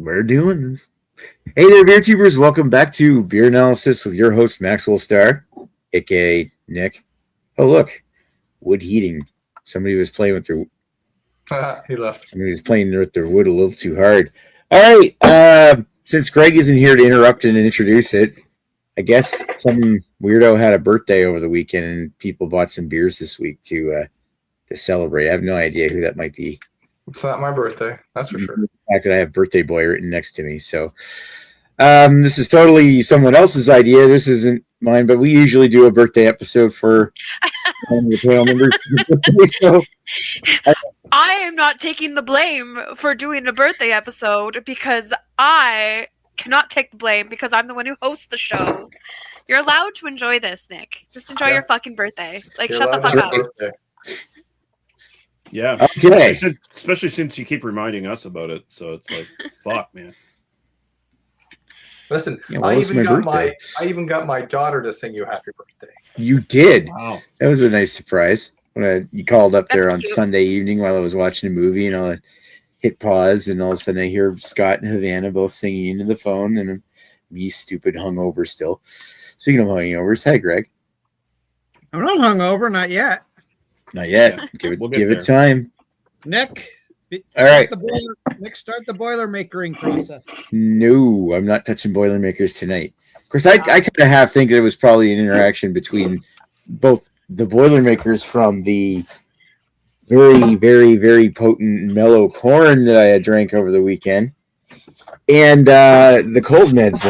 We're doing this. Hey there, beer tubers. Welcome back to Beer Analysis with your host, Maxwell Starr, aka Nick. Oh, look. Wood heating. Somebody was playing with their... He left. Somebody was playing with their wood a little too hard. All right. Since Greg isn't here to interrupt and introduce it, I guess some weirdo had a birthday over the weekend and people bought some beers this week to celebrate. I have no idea who that might be. It's not my birthday, that's for sure. The fact that I have Birthday Boy written next to me. So this is totally someone else's idea. This isn't mine, but we usually do a birthday episode for the panel members. So, I am not taking the blame for doing a birthday episode because I cannot take the blame because I'm the one who hosts the show. You're allowed to enjoy this, Nick. Just enjoy your fucking birthday. Like, You're shut the fuck up. Yeah. Okay. Especially since you keep reminding us about it. So it's like, fuck, man. Listen, Yeah, I well, even got my daughter to sing you happy birthday. You did. Wow. That was a nice surprise. When you called up there That's on cute. Sunday evening while I was watching a movie, and I hit pause, and all of a sudden I hear Scott and Havana both singing into the phone, and me stupid hungover still. Speaking of hungovers, hi Greg. I'm not hungover, not yet. Not yet. We'll Give get it time. Nick, All right. Start the Boilermakering process. No, I'm not touching Boilermakers tonight. Of course, I kind of half think that it was probably an interaction between both the Boilermakers from the very, very, very potent mellow corn that I had drank over the weekend and the cold meds.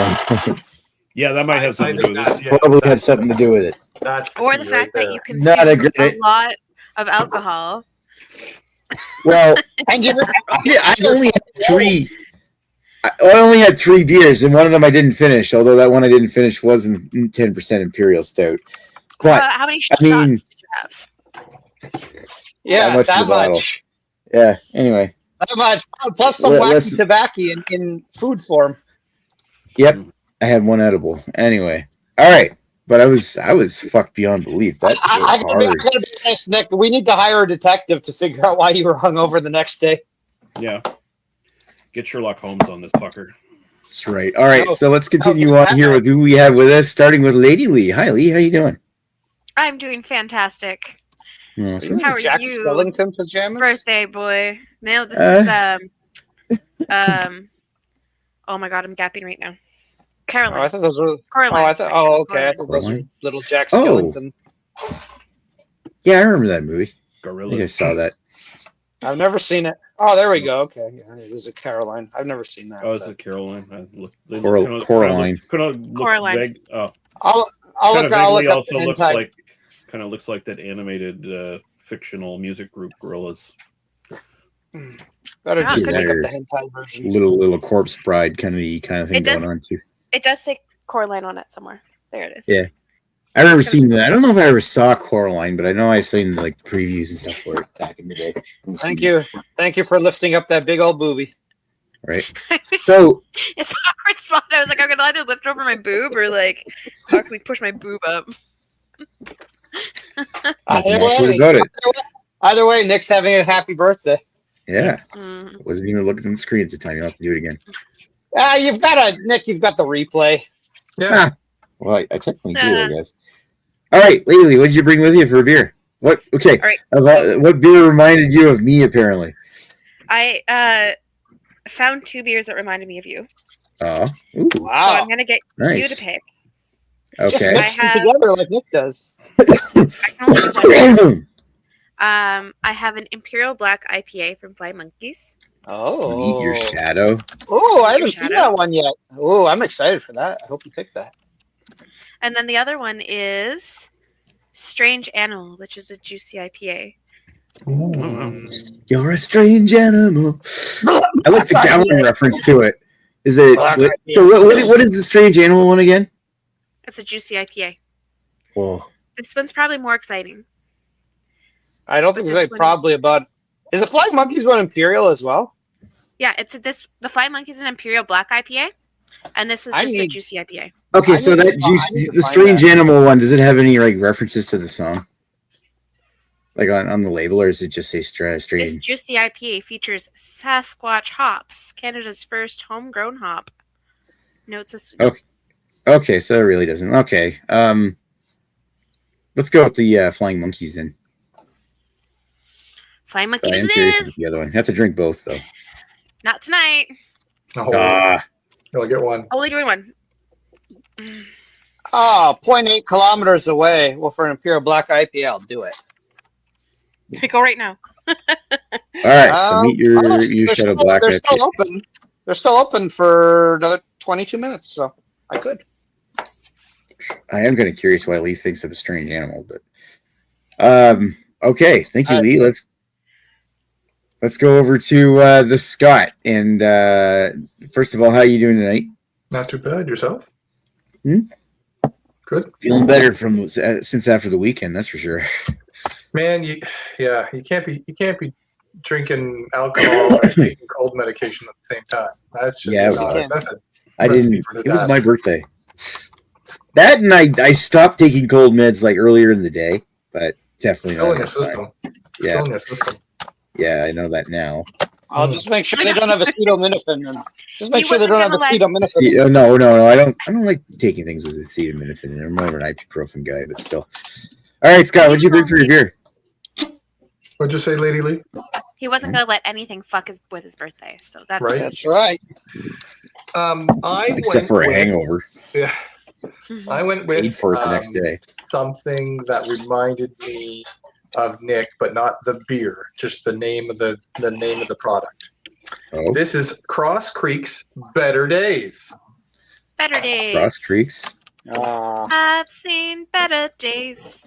Yeah, that might have something to do with it. Yeah, Probably had something to do with it. that's Or the right fact there. that you consume a lot of alcohol. Well, And you I only had three. I only had 3 beers, and one of them I didn't finish. Although that one I didn't finish wasn't 10% Imperial Stout. But How many shots I mean- did you have? yeah, much that the bottle? much. yeah. Anyway, That much. Plus some Let's- wacky tobacco in food form. yep. I had one edible. Anyway, all right. But I was fucked beyond belief. That I hit gotta hard. be honest, Nick. We need to hire a detective to figure out why you were hungover the next day. Yeah. Get Sherlock Holmes on this fucker. That's right. All right. Oh, So let's continue oh, on here with who we have with us, starting with Lady Lee. Hi, Lee. How you doing? I'm doing fantastic. Awesome. How are Jack you? Skellington pajamas. Birthday boy. No, this is oh my god, I'm gapping right now. Oh, Caroline. I thought those were. Coraline. Oh, okay. I thought those were Coraline? little Jack Oh. Skellington. Yeah, I remember that movie. I think I Gorillas. saw that. I've never seen it. Oh, there we go. Okay, yeah, it is a Caroline. I've never seen that. Oh, is it Caroline? Coraline. Coraline. Vague. Oh, I'll look up also the looks hentai. like looks like that animated fictional music group Gorillas. Better just Yeah, look could up the hentai version. Little corpse bride kind of thing It does- going on too. It does say Coraline on it somewhere. There it is. Yeah. I remember seeing that. I don't know if I ever saw Coraline, but I know I seen like previews and stuff for it back in the day. Thank you for lifting up that big old booby. Right. it's So an awkward spot. I was like, I'm gonna either lift over my boob or like awkwardly push my boob up. that's Either what way, about it. either way, Nick's having a happy birthday. Yeah. Mm. Wasn't even looking at the screen at the time. You'll have to do it again. Nick. You've got the replay. Yeah. Well, I technically do, I guess. All right, Lee, what did you bring with you for a beer? What? Okay. All right. What beer reminded you of me? Apparently. I found 2 beers that reminded me of you. Oh. Ooh. So Wow. I'm gonna get you Nice. to pick. Just Okay. mix them I have- together like Nick does. I can only do one. I have an Imperial Black IPA from Fly Monkeys. Oh. Eat your shadow. Oh, I haven't Your seen shadow. that one yet. Oh, I'm excited for that. I hope you picked that. And then the other one is Strange Animal, which is a juicy IPA. You're a strange animal. I like the Gowan reference to it. Is it? So what is the strange animal one again? It's a juicy IPA. Whoa. This one's probably more exciting. I don't think But it's this like one- probably about. Is the Flying Monkeys one Imperial as well? Yeah, the Fly Monkeys is an Imperial Black IPA, and this is I just a need- juicy IPA. Okay, I so need to that find- I need to the find strange that. animal one, does it have any like references to the song? Like on the label, or does it just say This strain? juicy IPA features Sasquatch hops, Canada's first homegrown hop. Notes as Okay, so it really doesn't. Okay. Let's go with the Flying Monkeys then. Flying I monkeys. am It curious is about the other one. Have to drink both though. not tonight. Oh, Ah, you'll get one. Only doing one. 0.8 kilometers away. Well, for an Imperial Black IPA, I'll do it. Go right now. all right. So meet your they're Shadow still, Black. They're still open. They're still open for another 22 minutes, so I could. I am kind of curious why Lee thinks of a strange animal, but okay. Thank you, Lee. Let's go over to the Scott. And first of all, how are you doing tonight? Not too bad. Yourself? Good. Feeling better from since after the weekend, that's for sure. Man, you can't be drinking alcohol and taking cold medication at the same time. That's just that's a I recipe didn't. for It was disaster. my birthday. That and I stopped taking cold meds like earlier in the day, but definitely Still not in your enough time. system. Yeah, Still in your system. yeah, I know that now. I'll just make sure they don't have acetaminophen. Just make He sure they don't have wasn't gonna acetaminophen. No, I don't like taking things with acetaminophen. I'm more of an ibuprofen guy, but still. All right, Scott, what'd you bring for your beer? What'd you say, Lady Lee? He wasn't gonna let anything fuck with his birthday, so that's Right. That's right. Except went for a with- hangover. Yeah, I went with Paid for it the next day. something that reminded me of Nick, but not the beer, just the name of the name of the product. Oh, This is Cross Creek's Better Days. better days. Cross Creeks. I've seen better days.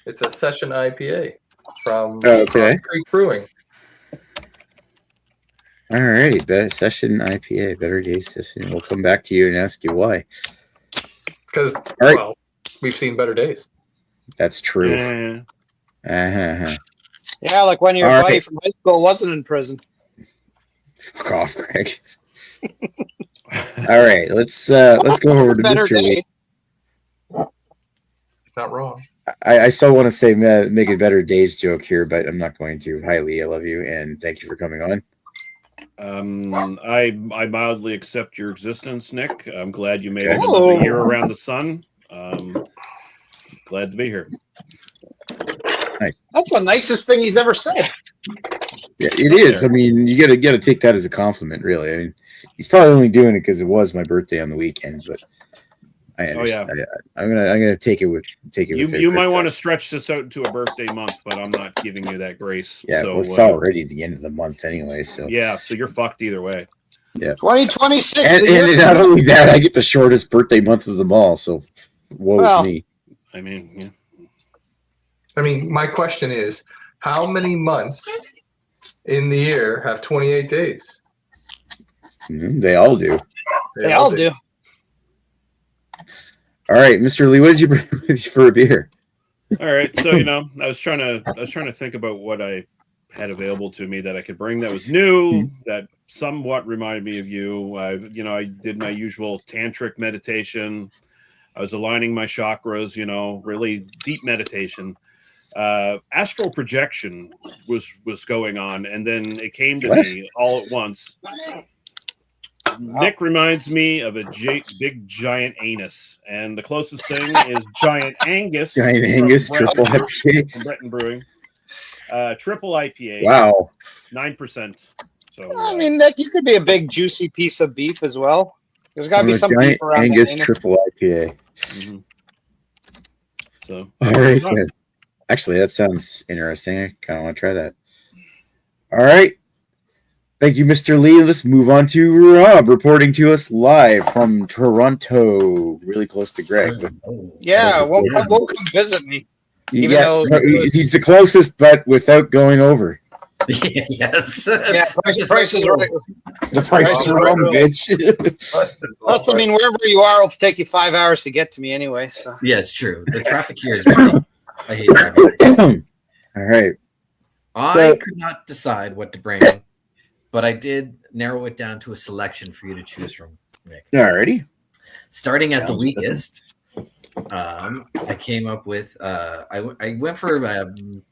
It's a session IPA from Okay. Cross Creek Brewing. All right, session IPA, better day session. We'll come back to you and ask you why. Because, right. well, we've seen better days. That's true. Eh, Uh-huh. Yeah, like when your All buddy right. from high school wasn't in prison. Fuck off, Greg. All right, let's go over to Better Mr. Lee. day. It's not wrong. I still want to say make a better days joke here, but I'm not going to. Hi, Lee. I love you, and thank you for coming on. I mildly accept your existence, Nick. I'm glad you made Okay. it another year around the sun. Glad to be here. That's the nicest thing he's ever said. Yeah, it is. I mean, you gotta take that as a compliment, really. I mean, he's probably only doing it because it was my birthday on the weekend, but I understand. I'm gonna take it with You might want to stretch this out to a birthday month, but I'm not giving you that grace. Yeah, so, well, it's already the end of the month anyway. So yeah, so you're fucked either way. 2026. and not only that, I get the shortest birthday month of them all. So woe's me. I mean, yeah. I mean, my question is, how many months in the year have 28 days? They all do. They all do. All right, Mr. Lee, what did you bring with you for a beer? All right, so I was trying to think about what I had available to me that I could bring that was new, that somewhat reminded me of you. I did my usual tantric meditation. I was aligning my chakras, really deep meditation. Astral projection was going on, and then it came to me all at once. Nick reminds me of a big giant anus, and the closest thing is Giant Angus. Giant Angus, triple From IPA. Breton Brewing. Triple IPA. Wow. 9%. So I mean, Nick, you could be a big juicy piece of beef as well. There's got to be some Giant beef around Angus that. triple IPA. mm-hmm. So All right, then. Actually, that sounds interesting. I kind of want to try that. All right. Thank you, Mr. Lee. Let's move on to Rob, reporting to us live from Toronto, really close to Greg. But Yeah, we'll come visit me. Even though- he's the closest, but without going over. Yes. Yeah, price is right. The price is wrong, bitch. Plus, I mean, wherever you are, it'll take you 5 hours to get to me anyway. So Yeah, it's true. The traffic here is brutal. I hate driving. All right. I could not decide what to bring, but I did narrow it down to a selection for you to choose from, Nick. Alrighty. Starting at the Sounds weakest, I came up with I went for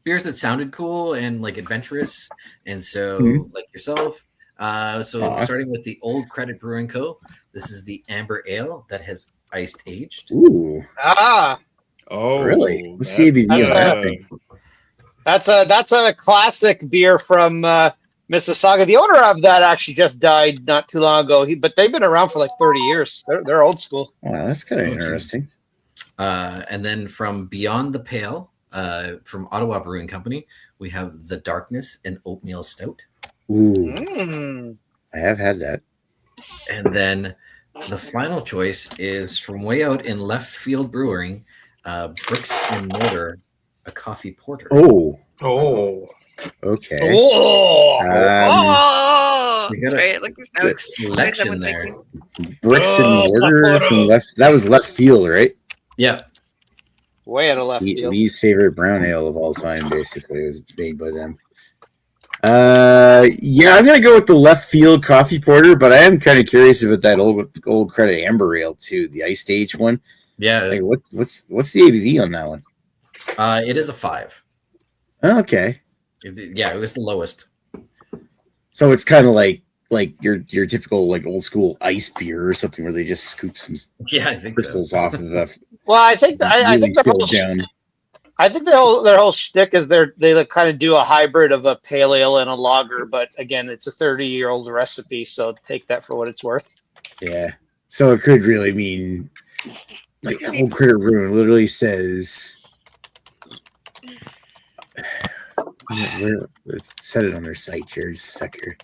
beers that sounded cool and like adventurous, and so like yourself. Starting with the Old Credit Brewing Co. This is the Amber Ale that has iced aged. Ooh. Oh, really? What's the ABV on that thing? That's a classic beer from Mississauga. The owner of that actually just died not too long ago. But they've been around for like 30 years. They're old school. Wow, that's kind of interesting. And then from Beyond the Pale, from Ottawa Brewing Company, we have the Darkness and Oatmeal Stout. Ooh. I have had that. And then the final choice is from way out in Left Field Brewing, Bricks and Mortar, a coffee porter. Oh. Okay. We got right. Like good selection there. Bricks and Mortar from Left. That was Left Field, right? Yeah. Way out of left field. Lee's favorite brown ale of all time, basically, was made by them. Yeah, I'm gonna go with the Left Field coffee porter, but I am kind of curious about that old Credit Amber Ale too, the iced age one. Yeah. Like, what's the ABV on that one? It is a 5. Okay. It was the lowest. So it's kind of like your typical like old school ice beer or something where they just scoop some I think crystals off of the. Well, I think their whole shtick is they kind of do a hybrid of a pale ale and a lager, but again, it's a 30-year-old recipe, so take that for what it's worth. Yeah. So it could really mean like Old Critter Ruin literally says. Let's set it on their site here. Just a sec here.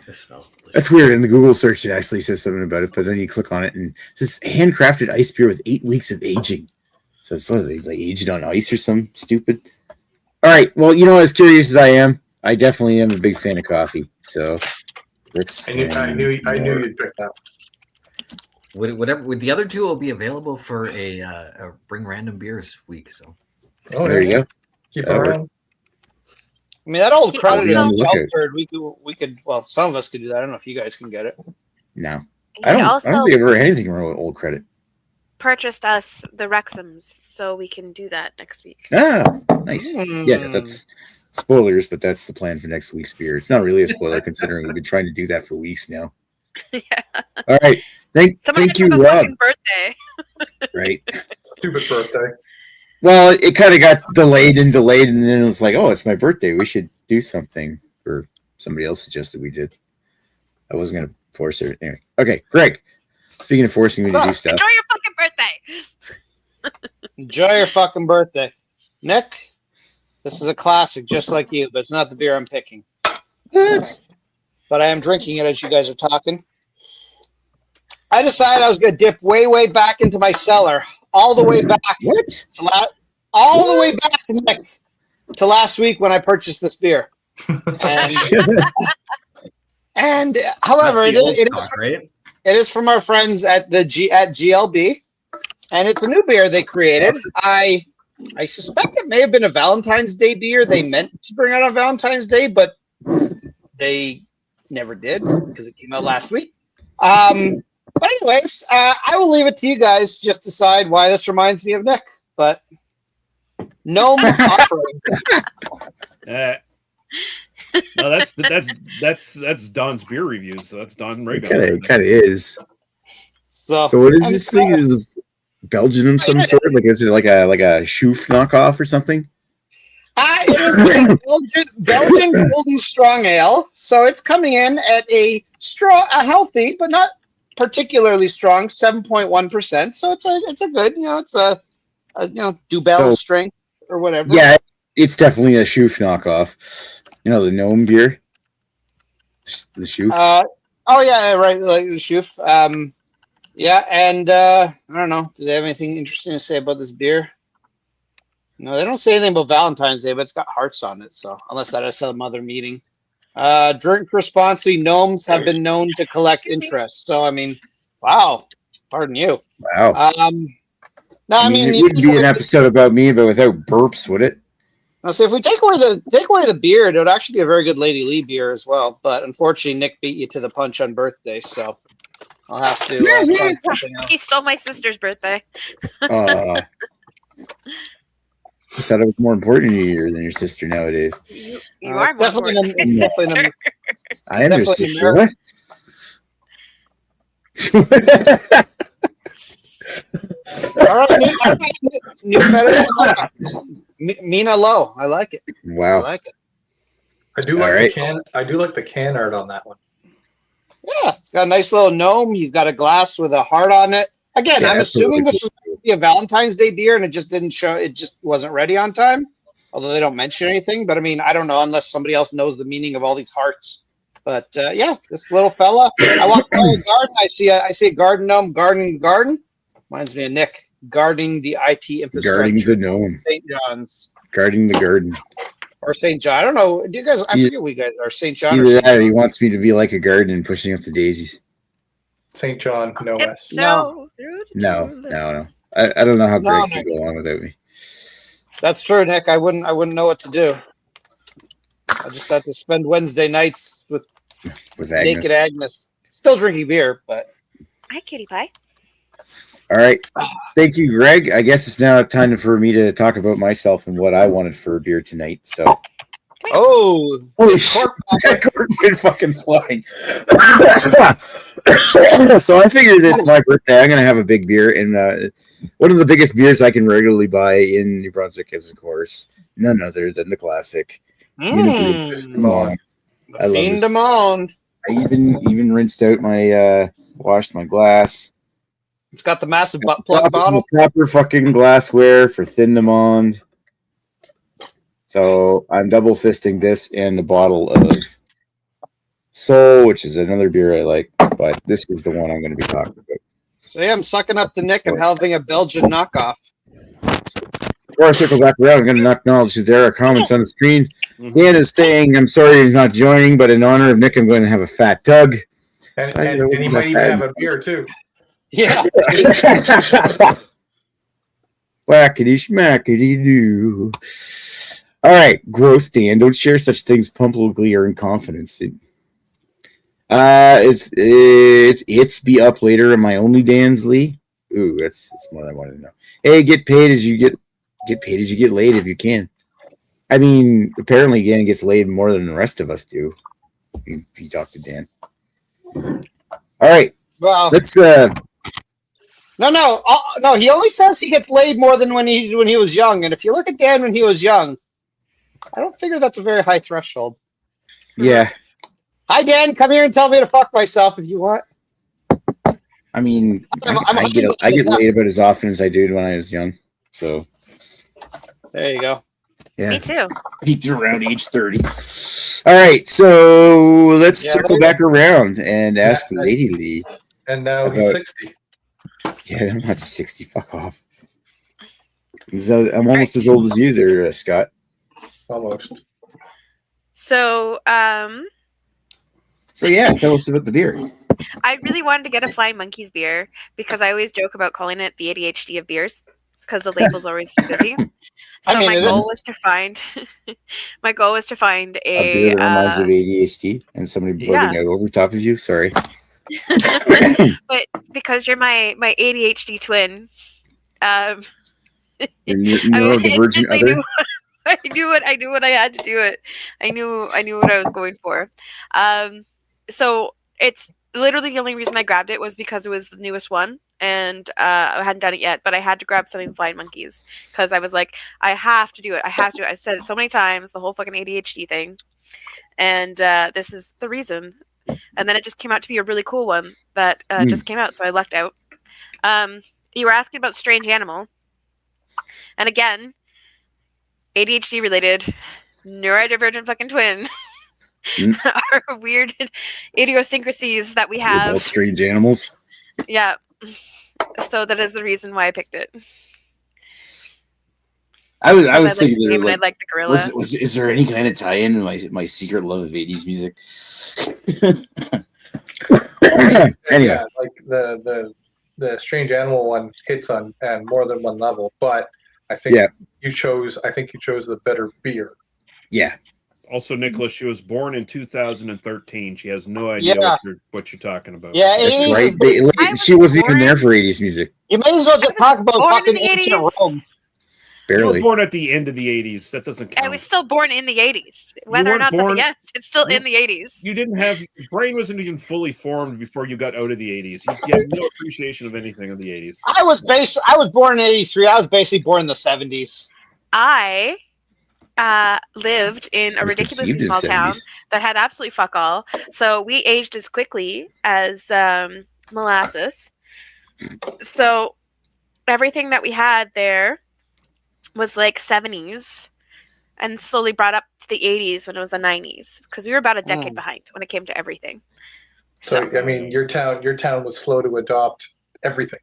It smells delicious. That's weird. In the Google search, it actually says something about it, but then you click on it and it says handcrafted ice beer with 8 weeks of aging. So it's what, they like aged on ice or something stupid. All right. Well, as curious as I am, I definitely am a big fan of coffee. So I knew you'd pick that. The other two will be available for a Bring Random Beers week. So there you go. Keep it around. I mean, that old credit Yeah, in look at it. Shelford, we could. Well, some of us could do that. I don't know if you guys can get it. No. He I don't also think I've ever had anything wrong with Old Credit. purchased us the Wrexhams, so we can do that next week. Ah, nice. Yes, that's spoilers, but that's the plan for next week's beer. It's not really a spoiler considering we've been trying to do that for weeks now. Yeah. All right. Thank you, have a Rob. fucking birthday. Right. Stupid birthday. Well, it kind of got delayed, and then it was like, oh, it's my birthday. We should do something. Or somebody else suggested we did. I wasn't going to force it. Anyway. Okay, Greg. Speaking of forcing me to do stuff. Enjoy your fucking birthday. Enjoy your fucking birthday, Nick. This is a classic, just like you, but it's not the beer I'm picking. What? But I am drinking it as you guys are talking. I decided I was going to dip way, way back into my cellar, all the way back. What? All the way back, Nick, to last week when I purchased this beer. And however, it is from our friends at GLB, and it's a new beer they created. I suspect it may have been a Valentine's Day beer they meant to bring out on Valentine's Day, but they never did because it came out last week. But anyways, I will leave it to you guys. Just decide why this reminds me of Nick. But Gnome offering. No, that's Don's beer reviews. So that's Don Rago. It kind of is. So what is this thing? Is it Belgian of some sort? Like, is it like a Schoof knockoff or something? It is a Belgian Golden Strong Ale. So it's coming in at a healthy, but not particularly strong, 7.1%. So it's a good, it's a Dubel strength or whatever. Yeah, it's definitely a Schoof knockoff. The gnome beer, the Schoof. Oh yeah, right, like the Schoof. Yeah, and I don't know. Do they have anything interesting to say about this beer? No, they don't say anything about Valentine's Day, but it's got hearts on it. So unless that is some other meeting. Drink responsibly. Gnomes have been known to collect interest. So I mean, wow. Pardon you. Wow. No, it wouldn't be an episode about me, but without burps, would it? Now, so if we take away the beer, it would actually be a very good Lady Lee beer as well. But unfortunately, Nick beat you to the punch on birthday. So I'll have to find something else. He stole my sister's birthday. I thought it was more important to you than your sister nowadays. You are more definitely important than your sister. I am your sister. What? All right, new medicine. Mina Low. I like it. Wow. I like it. I do like the can. I do like the can art on that one. Yeah, it's got a nice little gnome. He's got a glass with a heart on it. Again, I'm assuming this was going to be a Valentine's Day beer, and it just didn't show. It just wasn't ready on time. Although they don't mention anything, but I mean, I don't know unless somebody else knows the meaning of all these hearts. But yeah, this little fella. I walk by a garden. I see a garden gnome. Garden. Reminds me of Nick guarding the IT infrastructure. Guarding the gnome. St. John's. Guarding the garden. Or St. John. I don't know. Do you guys? I forget what you guys are. St. John. Either that, or he wants me to be like a garden and pushing up the daisies. St. John, no S. No. No. I don't know how Greg can go on without me. That's true, Nick. I wouldn't know what to do. I just have to spend Wednesday nights with naked Agnes. Still drinking beer, but Hi, cutie pie. all right. Thank you, Greg. I guess it's now time for me to talk about myself and what I wanted for a beer tonight. So holy shit, that cork went fucking flying. So I figured it's my birthday. I'm gonna have a big beer, and one of the biggest beers I can regularly buy in New Brunswick is, of course, none other than the classic. I love it. I even rinsed out washed my glass. It's got the massive butt plug bottle. Proper fucking glassware for Thin de Monde. So I'm double fisting this and a bottle of Soul, which is another beer I like, but this is the one I'm going to be talking about. So yeah, I'm sucking up to Nick and having a Belgian knockoff. Before I circle back around, I'm going to acknowledge that there are comments on the screen. Dan is saying, I'm sorry he's not joining, but in honor of Nick, I'm going to have a fat tug. And he might even have a beer, too. Yeah. Whackity schmackity doo. All right, gross Dan. Don't share such things publicly or in confidence. It's be up later in my only Dan's Lee. Ooh, that's what I wanted to know. Hey, get paid as you get laid if you can. I mean, apparently Dan gets laid more than the rest of us do. If you talk to Dan. All right. Well, let's No. He only says he gets laid more than when he was young. And if you look at Dan when he was young, I don't figure that's a very high threshold. Yeah. Hi, Dan. Come here and tell me to fuck myself if you want. I mean, I get laid about as often as I did when I was young. So there you go. Yeah. Me too. Peaked around age 30. All right, so let's circle back around and ask Lady Lee. And now he's 60. Yeah, I'm not 60. Fuck off. I'm almost as old as you there, Scott. Almost. So yeah, tell us about the beer. I really wanted to get a Flying Monkeys beer because I always joke about calling it the ADHD of beers because the label's always too busy. So my goal was to find a beer that reminds you of ADHD and somebody blurting out over top of you. Sorry. But because you're my ADHD twin, neurodivergent other. I knew what I had to do it. I knew what I was going for. So it's literally the only reason I grabbed it was because it was the newest one, and I hadn't done it yet. But I had to grab something Flying Monkeys because I was like, I have to do it. I've said it so many times, the whole fucking ADHD thing, and this is the reason. And then it just came out to be a really cool one that just came out, so I lucked out. You were asking about Strange Animal, and again, ADHD related, neurodivergent fucking twin. Our weird idiosyncrasies that we have. About strange animals. Yeah. So that is the reason why I picked it. I was thinking there, I like the gorilla. Is there any kind of tie-in to my secret love of 80s music? Anyway, yeah, like the Strange Animal one hits on more than one level, but I think you chose the better beer. Yeah. Also, Nicholas, she was born in 2013. She has no idea what you're talking about. Yeah, That's 80s right. She wasn't even there for 80s music. You may as well just talk about fucking ancient Rome. You were Barely. born at the end of the 80s. That doesn't count. I was still born in the 80s. Whether or not it's at the end, it's still in the 80s. You didn't have brain wasn't even fully formed before you got out of the 80s. You had no appreciation of anything of the 80s. I was born in 83. I was basically born in the 70s. I lived in a ridiculously small town that had absolutely fuck all. So we aged as quickly as molasses. So everything that we had there was like 70s and slowly brought up to the 80s when it was the 90s, because we were about a decade behind when it came to everything. So I mean, your town was slow to adopt everything.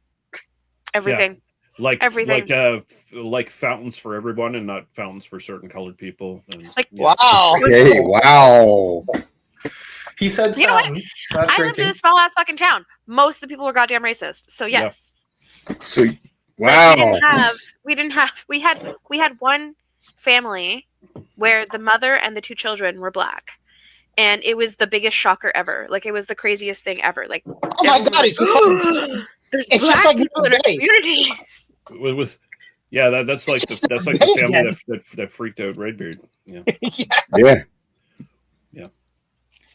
Everything. Yeah. Like fountains for everyone and not fountains for certain colored people. And, wow. Hey, wow. He said you know what? I lived in a small ass fucking town. Most of the people were goddamn racist. So yes. So wow. We had one family where the mother and the two children were black. And it was the biggest shocker ever. Like, it was the craziest thing ever. Like, oh my god, there's black like people in our community. That's like the family that freaked out Redbeard. Yeah. Yeah.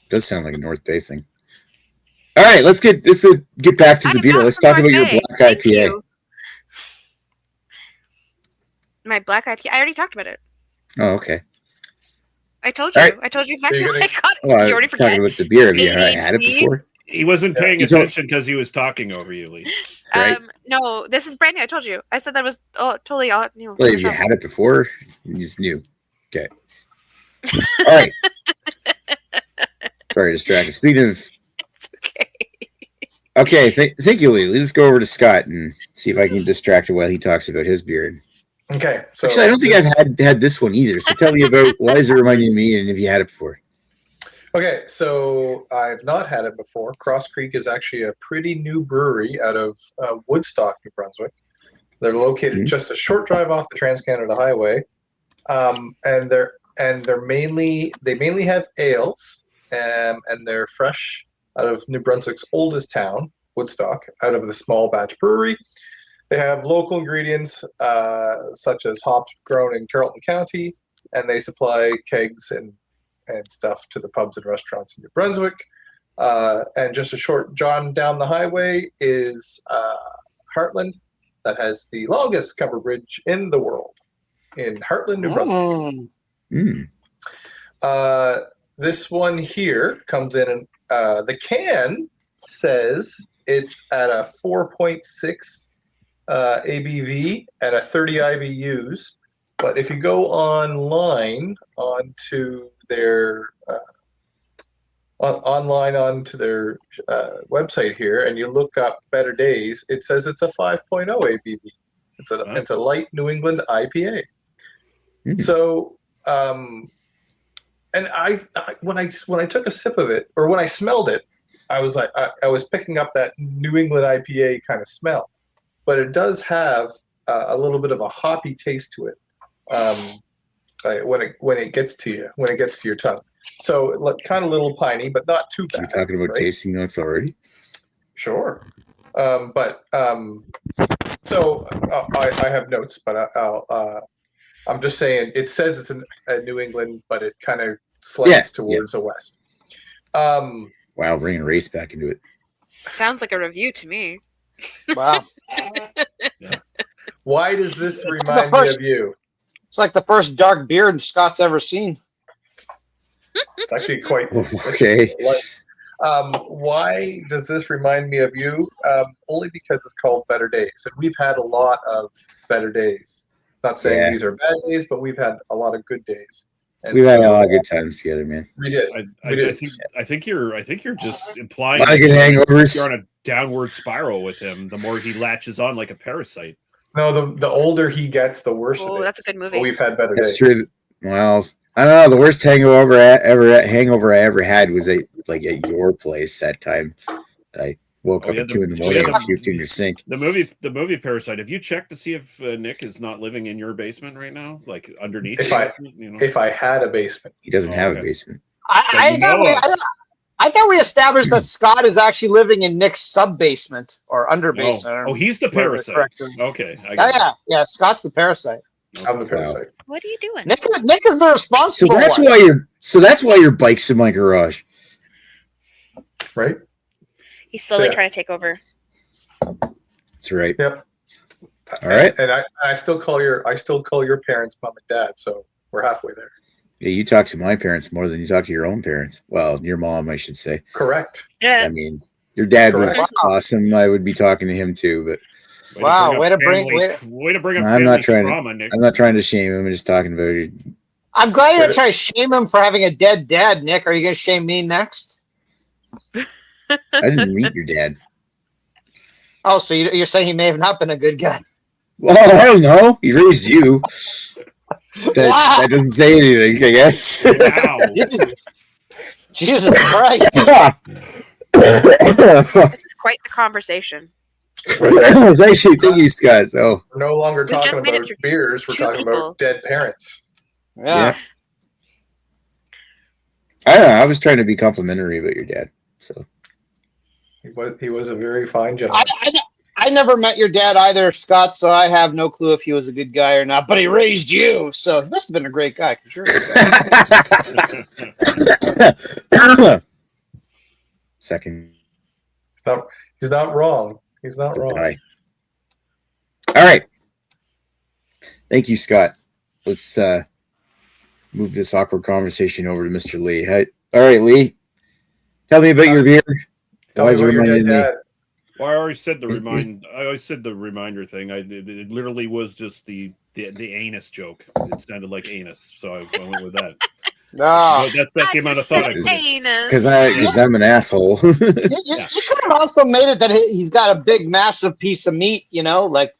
Does sound like a North Bay thing. All right, let's get back to the beer. Let's talk about your black IPA. My black IPA. I already talked about it. Oh, okay. I told you. Right. I told you exactly what I got. Well, you already forgot. Talking about the beer. Have you had it before? He wasn't paying attention because he was talking over you, Lee. Right? No, this is brand new. I told you. I said that was totally new. Well, have you had it before? He's new. Okay. All right. Sorry, distracted. Speaking of. Okay, thank you, Lee. Let's go over to Scott and see if I can distract him while he talks about his beard. Okay. So actually, I don't think I've had this one either. So tell me about why is it reminding me, and if you had it before. Okay, so I've not had it before. Cross Creek is actually a pretty new brewery out of Woodstock, New Brunswick. They're located just a short drive off the Trans-Canada Highway, and they mainly have ales, and they're fresh out of New Brunswick's oldest town, Woodstock, out of the small batch brewery. They have local ingredients such as hops grown in Carleton County, and they supply kegs and stuff to the pubs and restaurants in New Brunswick. And just a short jaunt down the highway is Heartland, that has the longest covered bridge in the world in Heartland, New Brunswick. This one here comes in, and the can says it's at a 4.6 ABV at a 30 IBUs. But if you go online onto their website here, and you look up Better Days, it says it's a 5.0 ABV. It's a light New England IPA. So, and I when I took a sip of it, or when I smelled it, I was like, I was picking up that New England IPA kind of smell, but it does have a little bit of a hoppy taste to it. When it gets to your tongue, so kind of a little piney, but not too bad. You're talking about tasting notes already? Sure, so I have notes, but I'm just saying it says it's a New England, but it kind of slants towards the west. Wow, bringing race back into it. Sounds like a review to me. Wow. Why does this remind me of you? It's like the first dark beer Scott's ever seen. It's actually quite okay. Why does this remind me of you? Only because it's called Better Days, and we've had a lot of better days. Not saying these are bad days, but we've had a lot of good days. And we've had a lot of good times together, man. We did. I think you're just implying a lot of good hangovers. You're on a downward spiral with him. The more he latches on like a parasite. No, the older he gets, the worse. Oh, that's a good movie. But we've had better days. That's true. Well, I don't know. The worst hangover I ever had was at your place that time that I woke up at 2 in the morning and puked in your sink. The movie Parasite. Have you checked to see if Nick is not living in your basement right now, like underneath? If I had a basement, he doesn't have a basement. I thought we established that Scott is actually living in Nick's sub basement or under basement. Oh, he's the parasite. Okay. Yeah. Scott's the parasite. I'm the parasite. What are you doing? Nick is the responsible. So that's why your bike's in my garage, right? He's slowly trying to take over. That's right. Yep. All right. And I still call your parents mom and dad, so we're halfway there. Yeah, you talk to my parents more than you talk to your own parents. Well, your mom, I should say. Correct. Yeah. I mean, your dad was awesome. I would be talking to him too, but way to bring up I'm not trying trauma, Nick. I'm not trying to shame him. I'm just talking about it. I'm glad you're trying to shame him for having a dead dad, Nick. Are you going to shame me next? I didn't meet your dad. Oh, so you're saying he may have not been a good guy? Well, I don't know. He raised you. That doesn't say anything, I guess. Wow. Jesus Christ. This is quite the conversation. I was actually thinking, Scott. So we're no longer talking just made about it beers. We're talking about dead parents. Yeah. I don't know. I was trying to be complimentary about your dad. So he was a very fine gentleman. I never met your dad either, Scott, so I have no clue if he was a good guy or not. But he raised you, so he must have been a great guy. Sure. Second. He's not wrong. He's not wrong. All right. Thank you, Scott. Let's move this awkward conversation over to Mr. Lee. All right, Lee. Tell me about your beer. Tell me about your dead dad. Well, I already said the reminder thing. It literally was just the anus joke. It sounded like anus, so I went with that. No, that's the amount of thought I put in. Because I'm an asshole. You could have also made it that he's got a big, massive piece of meat. Like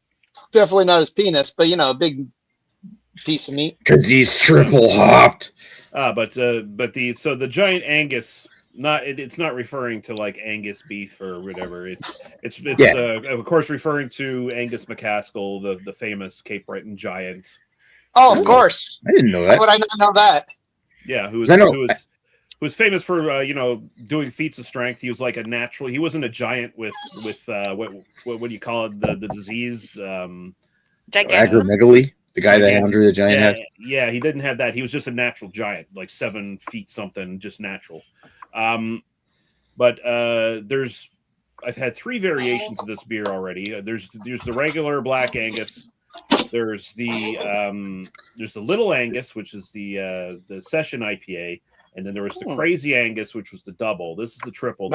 definitely not his penis, but a big piece of meat. Because he's triple hopped. But the giant Angus. It's not referring to like Angus beef or whatever. It's of course referring to Angus McCaskill, the famous Cape Breton giant. Oh, of course. I didn't know that. How would I not know that? Yeah, who was famous for doing feats of strength. He was like a natural. He wasn't a giant with what do you call it, the disease? Acromegaly. The guy that Andre the Giant had. Yeah, he didn't have that. He was just a natural giant, like 7 feet something, just natural. But I've had 3 variations of this beer already. There's the regular Black Angus. There's the Little Angus, which is the Session IPA, and then there was the Crazy Angus, which was the double. This is the triple.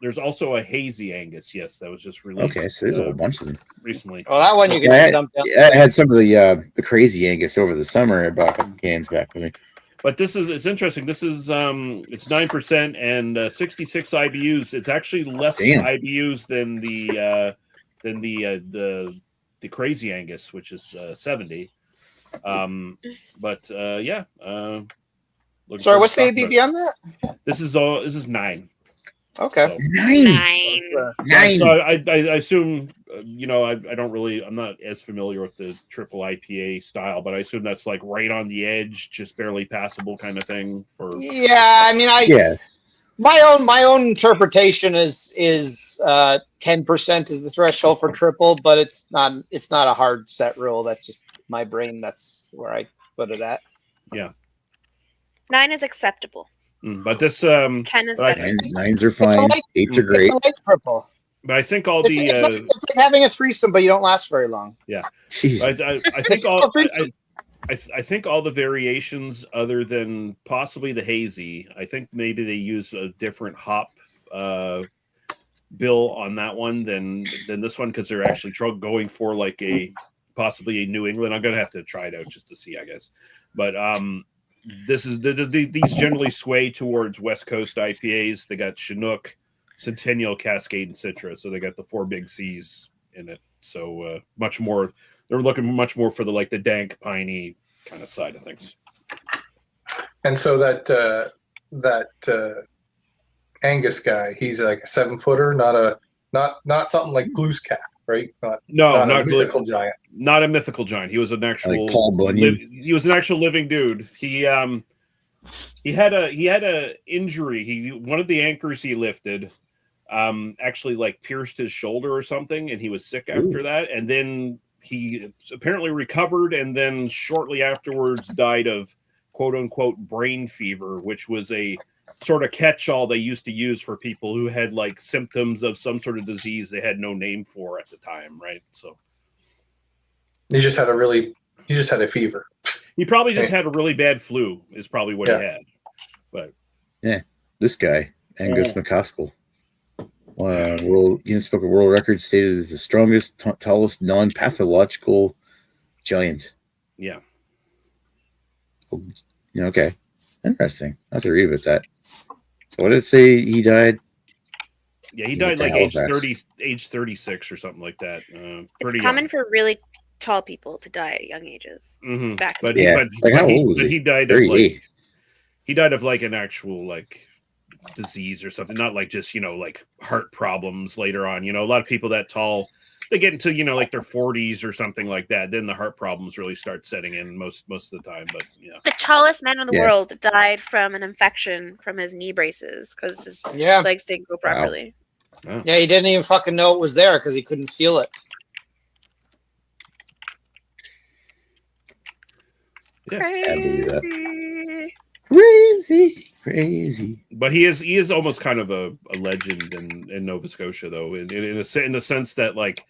There's also a Hazy Angus. Yes, that was just released. Okay, so there's a whole bunch of them recently. Oh, that one you can dump down. I had some of the Crazy Angus over the summer. I bought cans back with me. But it's interesting. This is it's 9% and 66 IBUs. It's actually less IBUs than the Crazy Angus, which is 70. Sorry, what's the ABV on that? This is 9. Okay. So, 9. So I assume I'm not as familiar with the triple IPA style, but I assume that's like right on the edge, just barely passable kind of thing for. Yeah, I mean, my own interpretation is 10% is the threshold for triple, but it's not a hard set rule. That's just my brain. That's where I put it at. Yeah. 9 is acceptable. But this 10 is better. 9s are fine. 8s are great. It's a light triple. But I think all it's like having a threesome, but you don't last very long. Yeah. Jesus. I think all the variations, other than possibly the hazy, I think maybe they use a different hop bill on that one than this one, because they're actually going for like possibly a New England. I'm gonna have to try it out just to see, I guess. But these generally sway towards West Coast IPAs. They got Chinook, Centennial, Cascade, and Citra. So they got the 4 big C's in it. So much more. They're looking much more for the dank, piney kind of side of things. And so that Angus guy. He's like a 7-footer, not something like Glooskap, right? Not a mythical giant. Not a mythical giant. He was an actual Like Paul Bunyan. he was an actual living dude. He had a injury. One of the anchors he lifted actually like pierced his shoulder or something, and he was sick after that. And then he apparently recovered, and then shortly afterwards died of quote unquote brain fever, which was a sort of catch-all they used to use for people who had like symptoms of some sort of disease they had no name for at the time, right? So he just had a fever. He probably just had a really bad flu is probably what he had. But yeah, this guy, Angus McCaskill, Guinness Book of World Records stated as the strongest, tallest non-pathological giant. Yeah. Okay. Interesting. I have to read about that. So what did it say he died? Yeah, he died like age 36 or something like that. It's common for really tall people to die at young ages. Mm-hmm. But how old was he? He died of like an actual like disease or something, not like just like heart problems later on. A lot of people that tall, they get into like their 40s or something like that. Then the heart problems really start setting in most of the time. But the tallest man in the world died from an infection from his knee braces because his legs didn't go properly. Wow. Yeah, he didn't even fucking know it was there because he couldn't feel it. Crazy. But he is almost kind of a legend in Nova Scotia, though, in the sense that like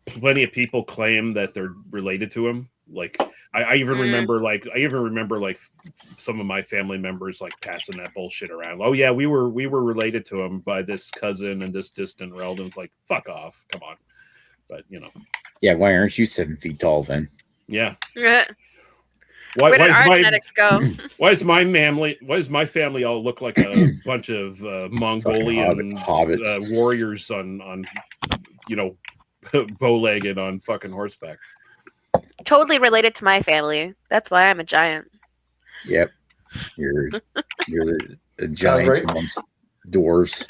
plenty of people claim that they're related to him. Like I even remember like some of my family members like passing that bullshit around. Oh yeah, we were related to him by this cousin and this distant relative. Like fuck off, come on. But yeah, why aren't you 7 feet tall then? Yeah. Where did our genetics go? Why does my family all look like a bunch of Mongolian hobbits. Warriors on bow-legged on fucking horseback? Totally related to my family. That's why I'm a giant. Yep, you're a giant amongst dwarves.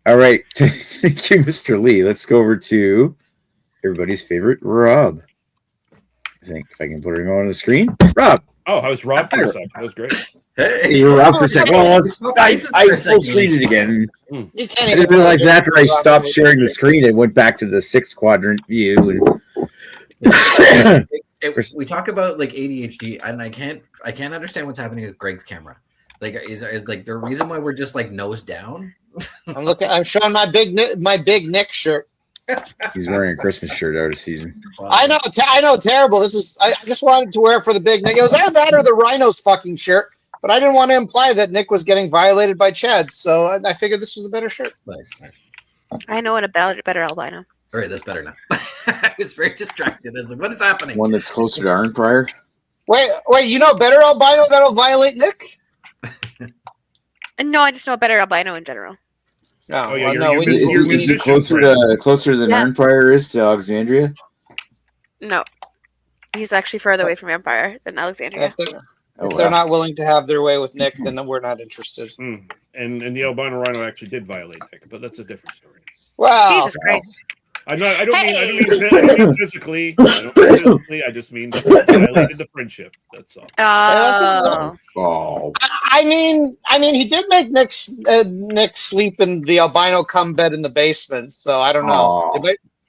All right, thank you, Mr. Lee. Let's go over to everybody's favorite, Rob. I think if I can put it on the screen. Rob. Oh, I was Rob for a second. That was great. Hey, you were Rob for a second. Well, I full screened it again. You can't I didn't realize after I stopped sharing the screen, it went back to the 6 quadrant view. And we talk about like ADHD, and I can't understand what's happening with Greg's camera. Like, is like the reason why we're just like nose down? I'm showing my big Nick shirt. He's wearing a Christmas shirt out of season. I know, terrible. I just wanted to wear it for the big Nick. It was either that or the Rhinos fucking shirt, but I didn't want to imply that Nick was getting violated by Chad, so I figured this was the better shirt. Nice. I know a better albino. All right, that's better now. I was very distracted. I was like, what is happening? One that's closer to Arnprior. Wait, better albino that'll violate Nick? No, I just know a better albino in general. No, is it closer than Arnprior is to Alexandria? No, he's actually further away from Empire than Alexandria. If they're not willing to have their way with Nick, then we're not interested. And the albino rhino actually did violate Nick, but that's a different story. Wow, Jesus Christ! I don't mean physically. I just mean violated the friendship. That's all. Oh. I mean, he did make Nick sleep in the albino cum bed in the basement, so I don't know.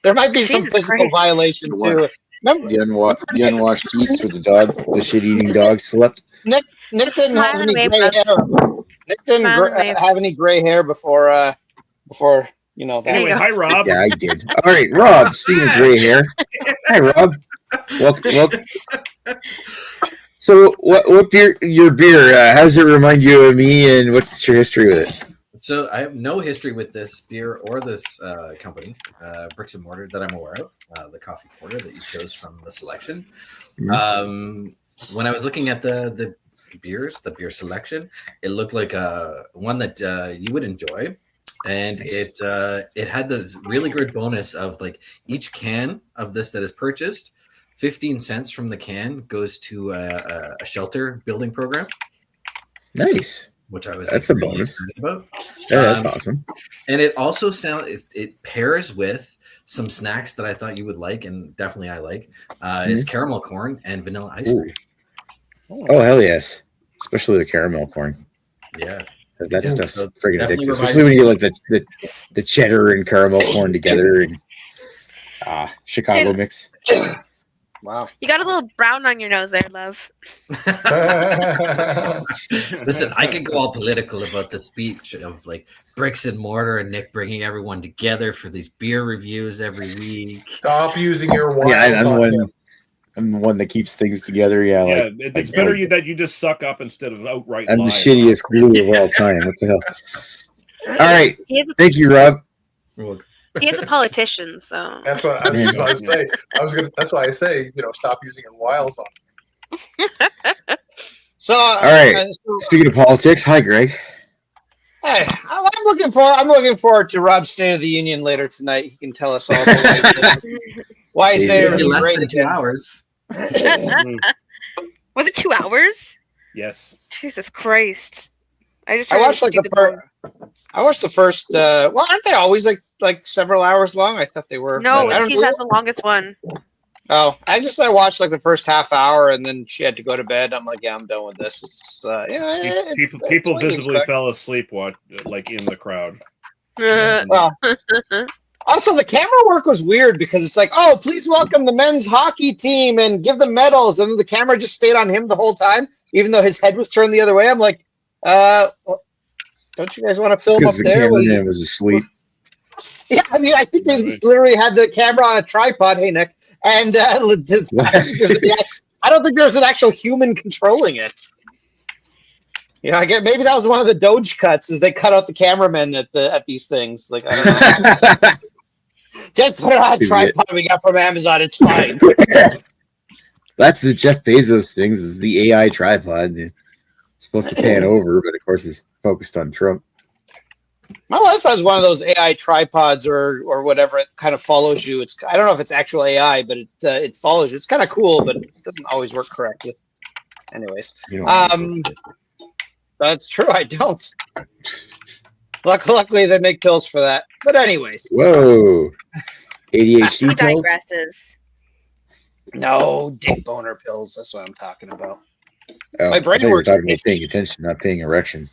There might be some physical violation too. Remember the unwashed sheets with the shit-eating dog slept. Nick didn't have any gray hair. Nick didn't have any gray hair before that. Anyway, hi Rob. Yeah, I did. All right, Rob. Speaking of gray hair, hi Rob. Welcome. So, what your beer? How does it remind you of me, and what's your history with it? So, I have no history with this beer or this company, Bricks and Mortar, that I'm aware of. The coffee porter that you chose from the selection. Mm-hmm. When I was looking at the beer selection, it looked like one that you would enjoy. And nice. It had this really good bonus of like each can of this that is purchased, 15 cents from the can goes to a shelter building program. Nice. which I was that's like, a really bonus excited about. Yeah, that's awesome. And it also it pairs with some snacks that I thought you would like, and definitely I like. Is caramel corn and vanilla ice cream. Oh hell yes, especially the caramel corn. Yeah, that stuff's so friggin' definitely addictive, especially when you get like the cheddar and caramel corn together and Chicago mix. Wow. You got a little brown on your nose there, love. Listen, I could go all political about the speech of like bricks and mortar and Nick bringing everyone together for these beer reviews every week. Stop using your wiles. Yeah, I'm the one that keeps things together. Yeah, Yeah, like, it's better that you just suck up instead of outright I'm lying. the shittiest glue of all time. What the hell? All right. Thank you, Rob. He is a politician, so that's what I was going to say. That's why I say, stop using your wiles on. So, all right. Speaking of politics, hi, Greg. Hey, I'm looking forward to Rob's State of the Union later tonight. He can tell us all why he's there. Less than 2 hours. Was it 2 hours? Yes. Jesus Christ! I watched the first. Well, aren't they always like several hours long? I thought they were. No, he's had the longest one. Oh, I watched like the first half hour, and then she had to go to bed. I'm like, yeah, I'm done with this. It's people visibly fell asleep like in the crowd. Well, also the camera work was weird because it's like, oh, please welcome the men's hockey team and give them medals, and the camera just stayed on him the whole time, even though his head was turned the other way. I'm like, don't you guys want to film up the there? Cameraman was asleep. Yeah, I mean, I think they just literally had the camera on a tripod. Hey, Nick. And I don't think there's an actual human controlling it. Yeah, I get maybe that was one of the Doge cuts, is they cut out the cameramen at these things. Like, I don't know. Just put it on a tripod we got from Amazon. It's fine. That's the Jeff Bezos things. The AI tripod. It's supposed to pan over, but of course it's focused on Trump. My wife has one of those AI tripods or whatever. It kind of follows you. I don't know if it's actual AI, but it follows you. It's kind of cool, but it doesn't always work correctly. Anyways, that's true. I don't. Luckily, they make pills for that. But anyways. Whoa. ADHD he pills? digresses. No, dick boner pills. That's what I'm talking about. Oh, my brain works. Talking about paying attention, not paying erection.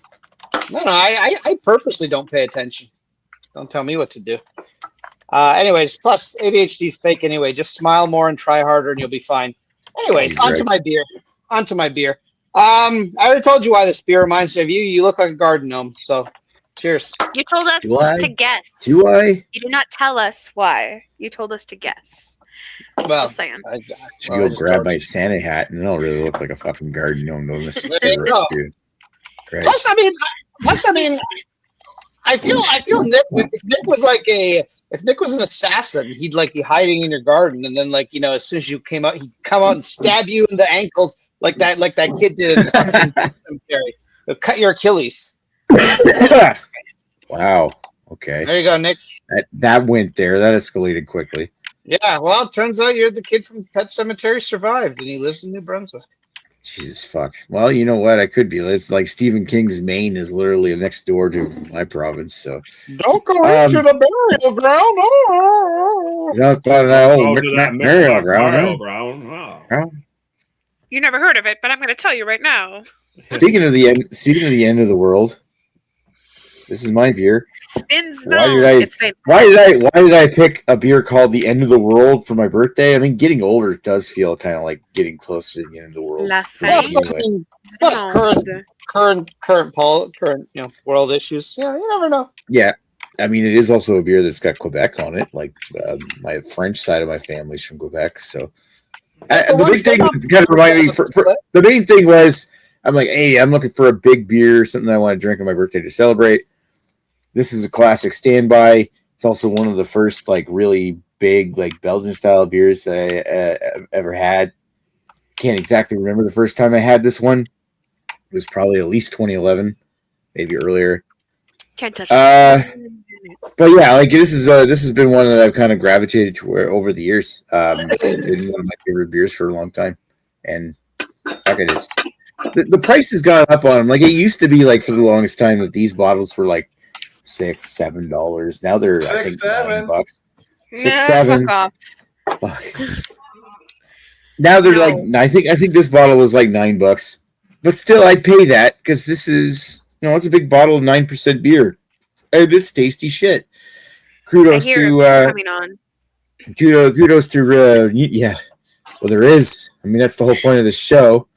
No, I purposely don't pay attention. Don't tell me what to do. Anyways, plus ADHD is fake anyway. Just smile more and try harder, and you'll be fine. Anyways, onto my beer. I already told you why this beer reminds me of you. You look like a garden gnome. So, cheers. You told us to guess. Do I? You did not tell us why. You told us to guess. Well, just saying. I should go grab my Santa hat, and then I'll really look like a fucking garden gnome. There you go. Plus, I mean, I feel Nick. If Nick was an assassin, he'd be hiding in your garden, and then as soon as you came out, he'd come out and stab you in the ankles like that kid did in fucking cemetery. He'll cut your Achilles. Wow. Okay. There you go, Nick. That went there. That escalated quickly. Yeah. Well, it turns out you're the kid from Pet Sematary survived, and he lives in New Brunswick. Jesus fuck. Well, you know what? I could be. It's like Stephen King's Maine is literally next door to my province. So don't go into the burial ground. That's burial ground. You never heard of it, but I'm going to tell you right now. Speaking of the end of the world, this is my beer. Why did I pick a beer called The End of the World for my birthday? I mean, getting older does feel kind of like getting closer to the end of the world. Current world issues. Yeah, you never know. Yeah, I mean, it is also a beer that's got Quebec on it. Like my French side of my family's from Quebec, so the big thing kind of reminded me. The main thing was I'm like, hey, I'm looking for a big beer, something I want to drink on my birthday to celebrate. This is a classic standby. It's also one of the first really big Belgian style beers that I ever had. Can't exactly remember the first time I had this one. It was probably at least 2011, maybe earlier. Can't touch but yeah, this has been one that I've kind of gravitated to over the years. It's been one of my favorite beers for a long time, and the price has gone up on them. Like it used to be like for the longest time that these bottles were like $6-7. Now they're I think $9. Nah, 6-7. fuck off. Fuck. Now they're No. like I think this bottle was like $9, but still I'd pay that because this is it's a big bottle of 9% beer, and it's tasty shit. Kudos I hear to it coming on. kudos to yeah. Well, there is. I mean, that's the whole point of the show.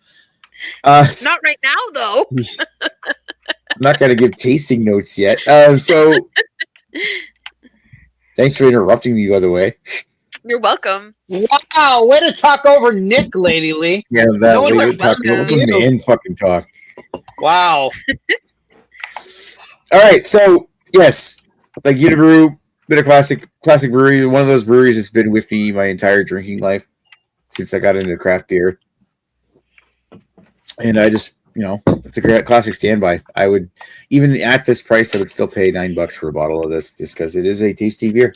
Not right now, though. I'm not going to give tasting notes yet. So, thanks for interrupting me, by the way. You're welcome. Wow, way to talk over Nick, Lady Lee. Yeah, that No one's way ever we're talking done about that. the man fucking talk. Wow. All right, so yes, like Unibrew, been a classic brewery. One of those breweries that's been with me my entire drinking life since I got into craft beer, and I just it's a great classic standby. I would even at this price, I would still pay $9 for a bottle of this just because it is a tasty beer.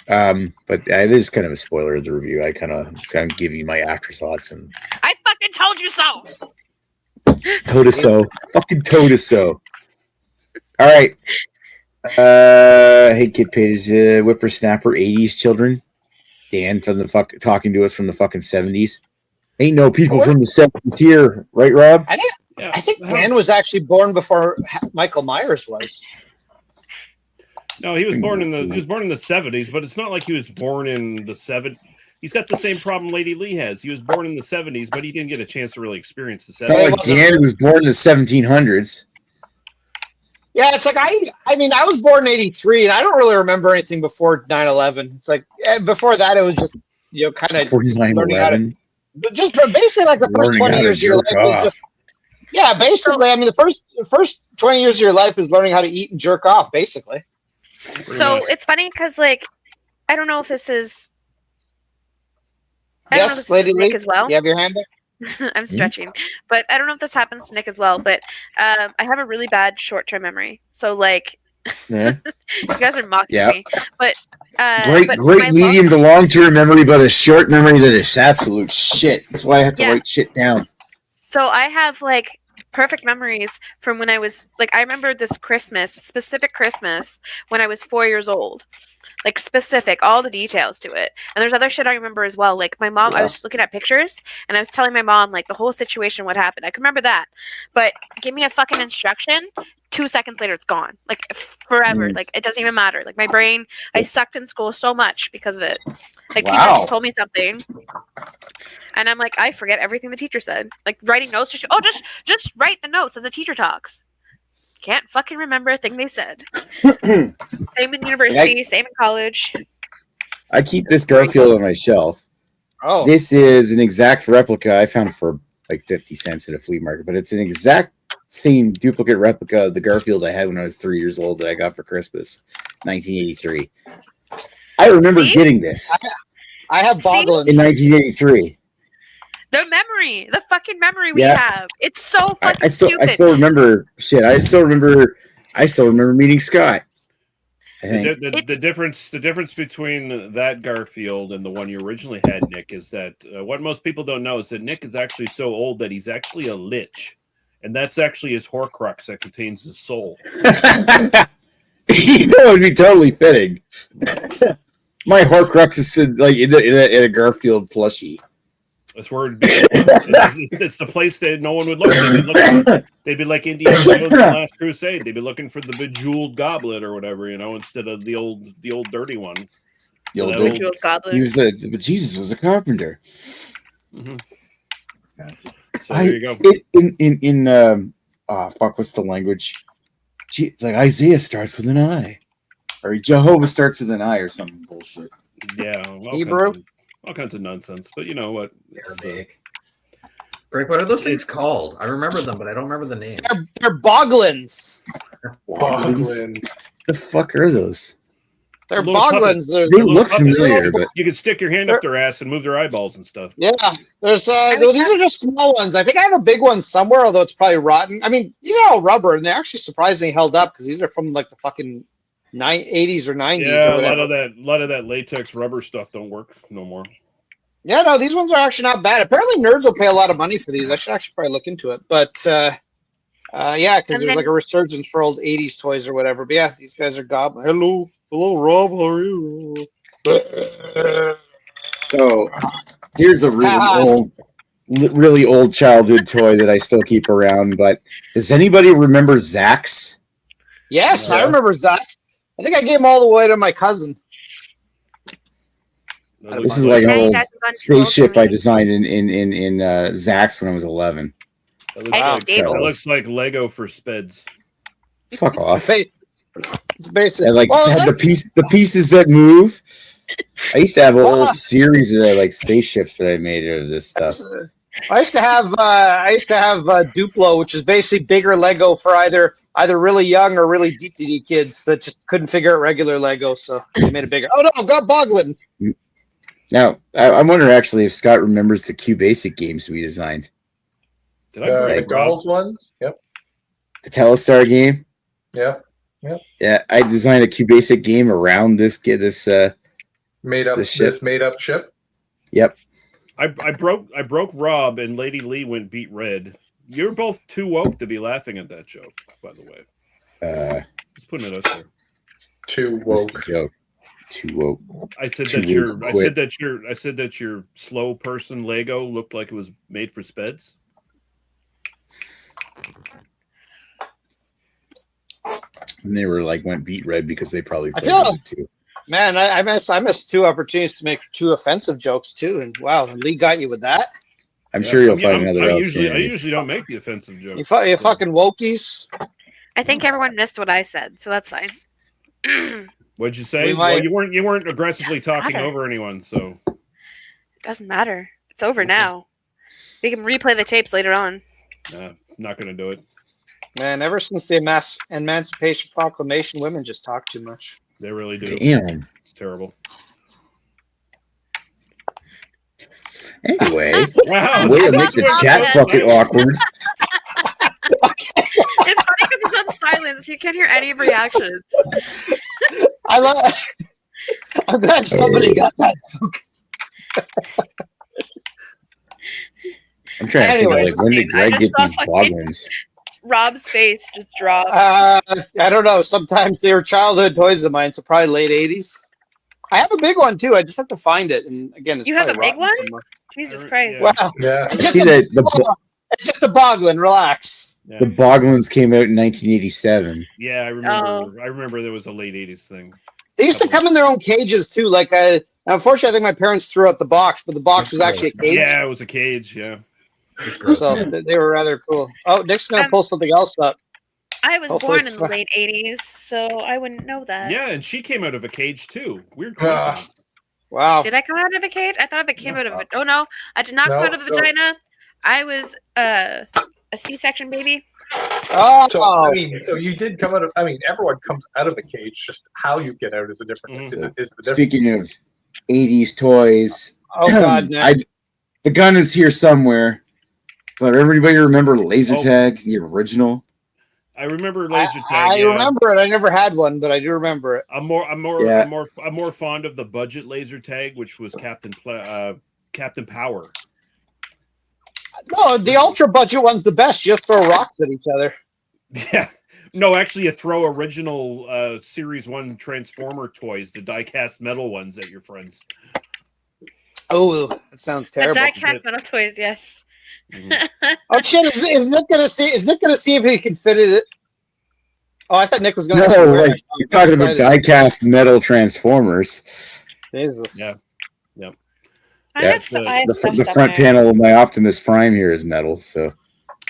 But it is kind of a spoiler of the review. I kind of give you my afterthoughts and I fucking told you so. fucking toe-to-so. All right. Hey, Kid Page, whippersnapper 80s children. Dan from the talking to us from the fucking 70s. Ain't no people from the 70s here, right, Rob? I think Dan was actually born before Michael Myers was. No, he was born in the 70s, but it's not like he was born in the 70s. He's got the same problem Lady Lee has. He was born in the 70s, but he didn't get a chance to really experience the 70s. It's not like Dan was born in the 1700s. Yeah, it's like I mean, I was born in '83, and I don't really remember anything before 9/11. It's like before that, it was just kind of learning how to, just basically like the first 20 years of your life is just basically. I mean, the first 20 years of your life is learning how to eat and jerk off, basically. So it's funny because I don't know if this is. Yes, Lady Lee, as well. You have your hand up? I'm stretching, but I don't know if this happens to Nick as well. But I have a really bad short-term memory. So you guys are mocking me. But great medium to long-term memory, but a short memory that is absolute shit. That's why I have to write shit down. So I have perfect memories from when I was I remember this specific Christmas when I was 4 years old. Specific, all the details to it. And there's other shit I remember as well. My mom, I was just looking at pictures and I was telling my mom the whole situation, what happened. I can remember that. But give me a fucking instruction, 2 seconds later it's gone. Forever. It doesn't even matter. My brain, I sucked in school so much because of it. Teacher just told me something. And I'm I forget everything the teacher said. Writing notes, just write the notes as the teacher talks. Can't fucking remember a thing they said. Same in university, same in college. I keep this Garfield on my shelf. Oh, this is an exact replica. I found it for 50 cents at a flea market, but it's an exact same duplicate replica of the Garfield I had when I was 3 years old that I got for Christmas, 1983. I remember getting this. I have Boglins in 1983. The fucking memory we have. It's so fucking stupid. I still remember shit. I still remember meeting Scott. The difference between that Garfield and the one you originally had, Nick, is that what most people don't know is that Nick is actually so old that he's actually a lich, and that's actually his Horcrux that contains his soul. It would be totally fitting. My Horcrux is in a Garfield plushie. That's where it's the place that no one would look. They'd be like Indiana Jones in the Last Crusade. They'd be looking for the bejeweled goblet or whatever, instead of the old dirty one. The old bejeweled goblet. He was but Jesus was a carpenter. Mm-hmm. So there you go. What's the language? It's Isaiah starts with an I, or Jehovah starts with an I, or some bullshit. Yeah, Hebrew. All kinds of nonsense, but you know what? Arabic. Greg, what are those things called? I remember them, but I don't remember the name. They're Boglins. Boglins. The fuck are those? They're Boglins. They look familiar, but you can stick your hand up their ass and move their eyeballs and stuff. Yeah, there's these are just small ones. I think I have a big one somewhere, although it's probably rotten. I mean, these are all rubber, and they're actually surprisingly held up because these are from the fucking 80s or 90s. Yeah, or a lot of that latex rubber stuff don't work no more. Yeah, no, these ones are actually not bad. Apparently, nerds will pay a lot of money for these. I should actually probably look into it. But yeah, because there's like a resurgence for old '80s toys or whatever. But yeah, these guys are goblin. Hello, Rob. How are you? So here's a really old childhood toy that I still keep around. But does anybody remember Zax? Yes, I remember Zax. I think I gave them all the way to my cousin. This is like an old spaceship I designed in Zax when I was 11. That looks like Lego for Speds. Fuck off. It's basic. And like had the pieces that move. I used to have a whole series of like spaceships that I made out of this stuff. I used to have Duplo, which is basically bigger Lego for either really young or really deep kids that just couldn't figure out regular Lego, so they made it bigger. Oh no, I've got Boglin. Now I'm wondering actually if Scott remembers the QBasic games we designed. Did I McDonald's ones? Yep. The Telestar game. Yep. Yeah, I designed a QBasic game around this made up ship. Yep. I broke Rob and Lady Lee went beat red. You're both too woke to be laughing at that joke, by the way. Just putting it out there. Too woke. Too woke. I said that your slow person Lego looked like it was made for Speds. And they were like went beat red because they probably played it too. Man, I missed 2 opportunities to make 2 offensive jokes too, and wow, Lee got you with that. I'm sure you'll find another. I usually don't make the offensive jokes. You fucking wokies. I think everyone missed what I said, so that's fine. What'd you say? Well, you weren't aggressively talking over anyone, so it doesn't matter. It's over now. We can replay the tapes later on. Not gonna do it. Man, ever since the Emancipation Proclamation, women just talk too much. They really do. Damn. It's terrible. Anyway, wow. Way to make the chat fucking awkward. It's funny because he's on silence. You can't hear any reactions. I'm glad somebody got that. I'm trying to think of like when did Greg get these boglins? Rob's face just dropped. I don't know. Sometimes they were childhood toys of mine, so probably late 80s. I have a big one too. I just have to find it. And again, it's you have a big one? Somewhere. Jesus Christ! Wow. Yeah. It's just a Boglin. Relax. Yeah. The Boglins came out in 1987. Yeah, I remember. I remember there was a late 80s thing. They used to come in their own cages too. Like unfortunately, I think my parents threw out the box, but the box was actually a cage. Yeah, it was a cage. Yeah. So they were rather cool. Oh, Nick's gonna pull something else up. I was born in the late 80s, so I wouldn't know that. Yeah, and she came out of a cage too. Weird coincidence. Wow. Did I come out of a cage? I thought I came out of it. Oh no, I did not come out of a vagina. I was a C-section baby. Oh, so you did come out of. I mean, everyone comes out of a cage. Just how you get out is a different. Mm-hmm. Is the Speaking of 80s toys, oh god, Nick. the gun is here somewhere. But everybody remember laser tag, the original? I remember laser tag. I remember it. I never had one, but I do remember it. I'm more fond of the budget laser tag, which was Captain Power. No, the ultra budget one's the best. You just throw rocks at each other. Yeah. No, actually, you throw original Series 1 Transformer toys, the die-cast metal ones, at your friends. Oh, that sounds terrible. The die-cast metal toys, yes. Mm-hmm. Oh shit! Is Nick gonna see? Is Nick gonna see if he can fit it? Oh, I thought Nick was gonna. No, wait. You're talking about die-cast metal Transformers. Jesus. Yeah. Yep. The front panel of my Optimus Prime here is metal. So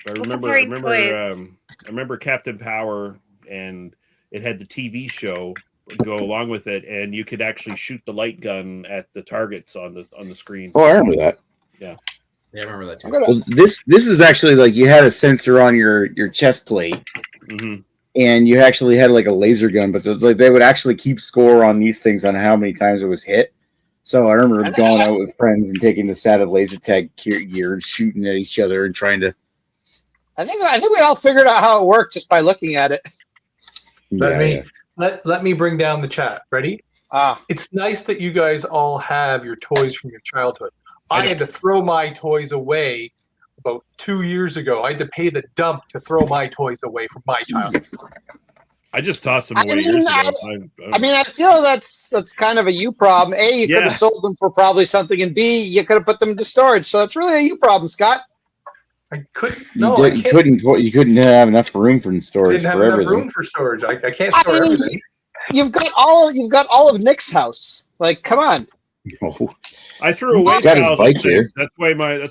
I remember Captain Power, and it had the TV show go along with it, and you could actually shoot the light gun at the targets on the screen. Oh, I remember that. Yeah. Yeah, I remember that too. Well, this is actually like you had a sensor on your chest plate, mm-hmm. and you actually had like a laser gun, but they would actually keep score on these things on how many times it was hit. So I remember going out with friends and taking the set of laser tag gear and shooting at each other and trying to. I think we all figured out how it worked just by looking at it. Let me bring down the chat. Ready? Ah, it's nice that you guys all have your toys from your childhood. I had to throw my toys away about 2 years ago. I had to pay the dump to throw my toys away from my child. I just tossed them away years ago. I feel that's kind of a you problem. A, you could have sold them for probably something, and B, you could have put them into storage. So it's really a you problem, Scott. I couldn't. You couldn't have enough room for storage. Didn't have enough room for storage. I can't store everything. You've got all of Nick's house. Like, come on. Oh. I threw away. He's got his bike here. That's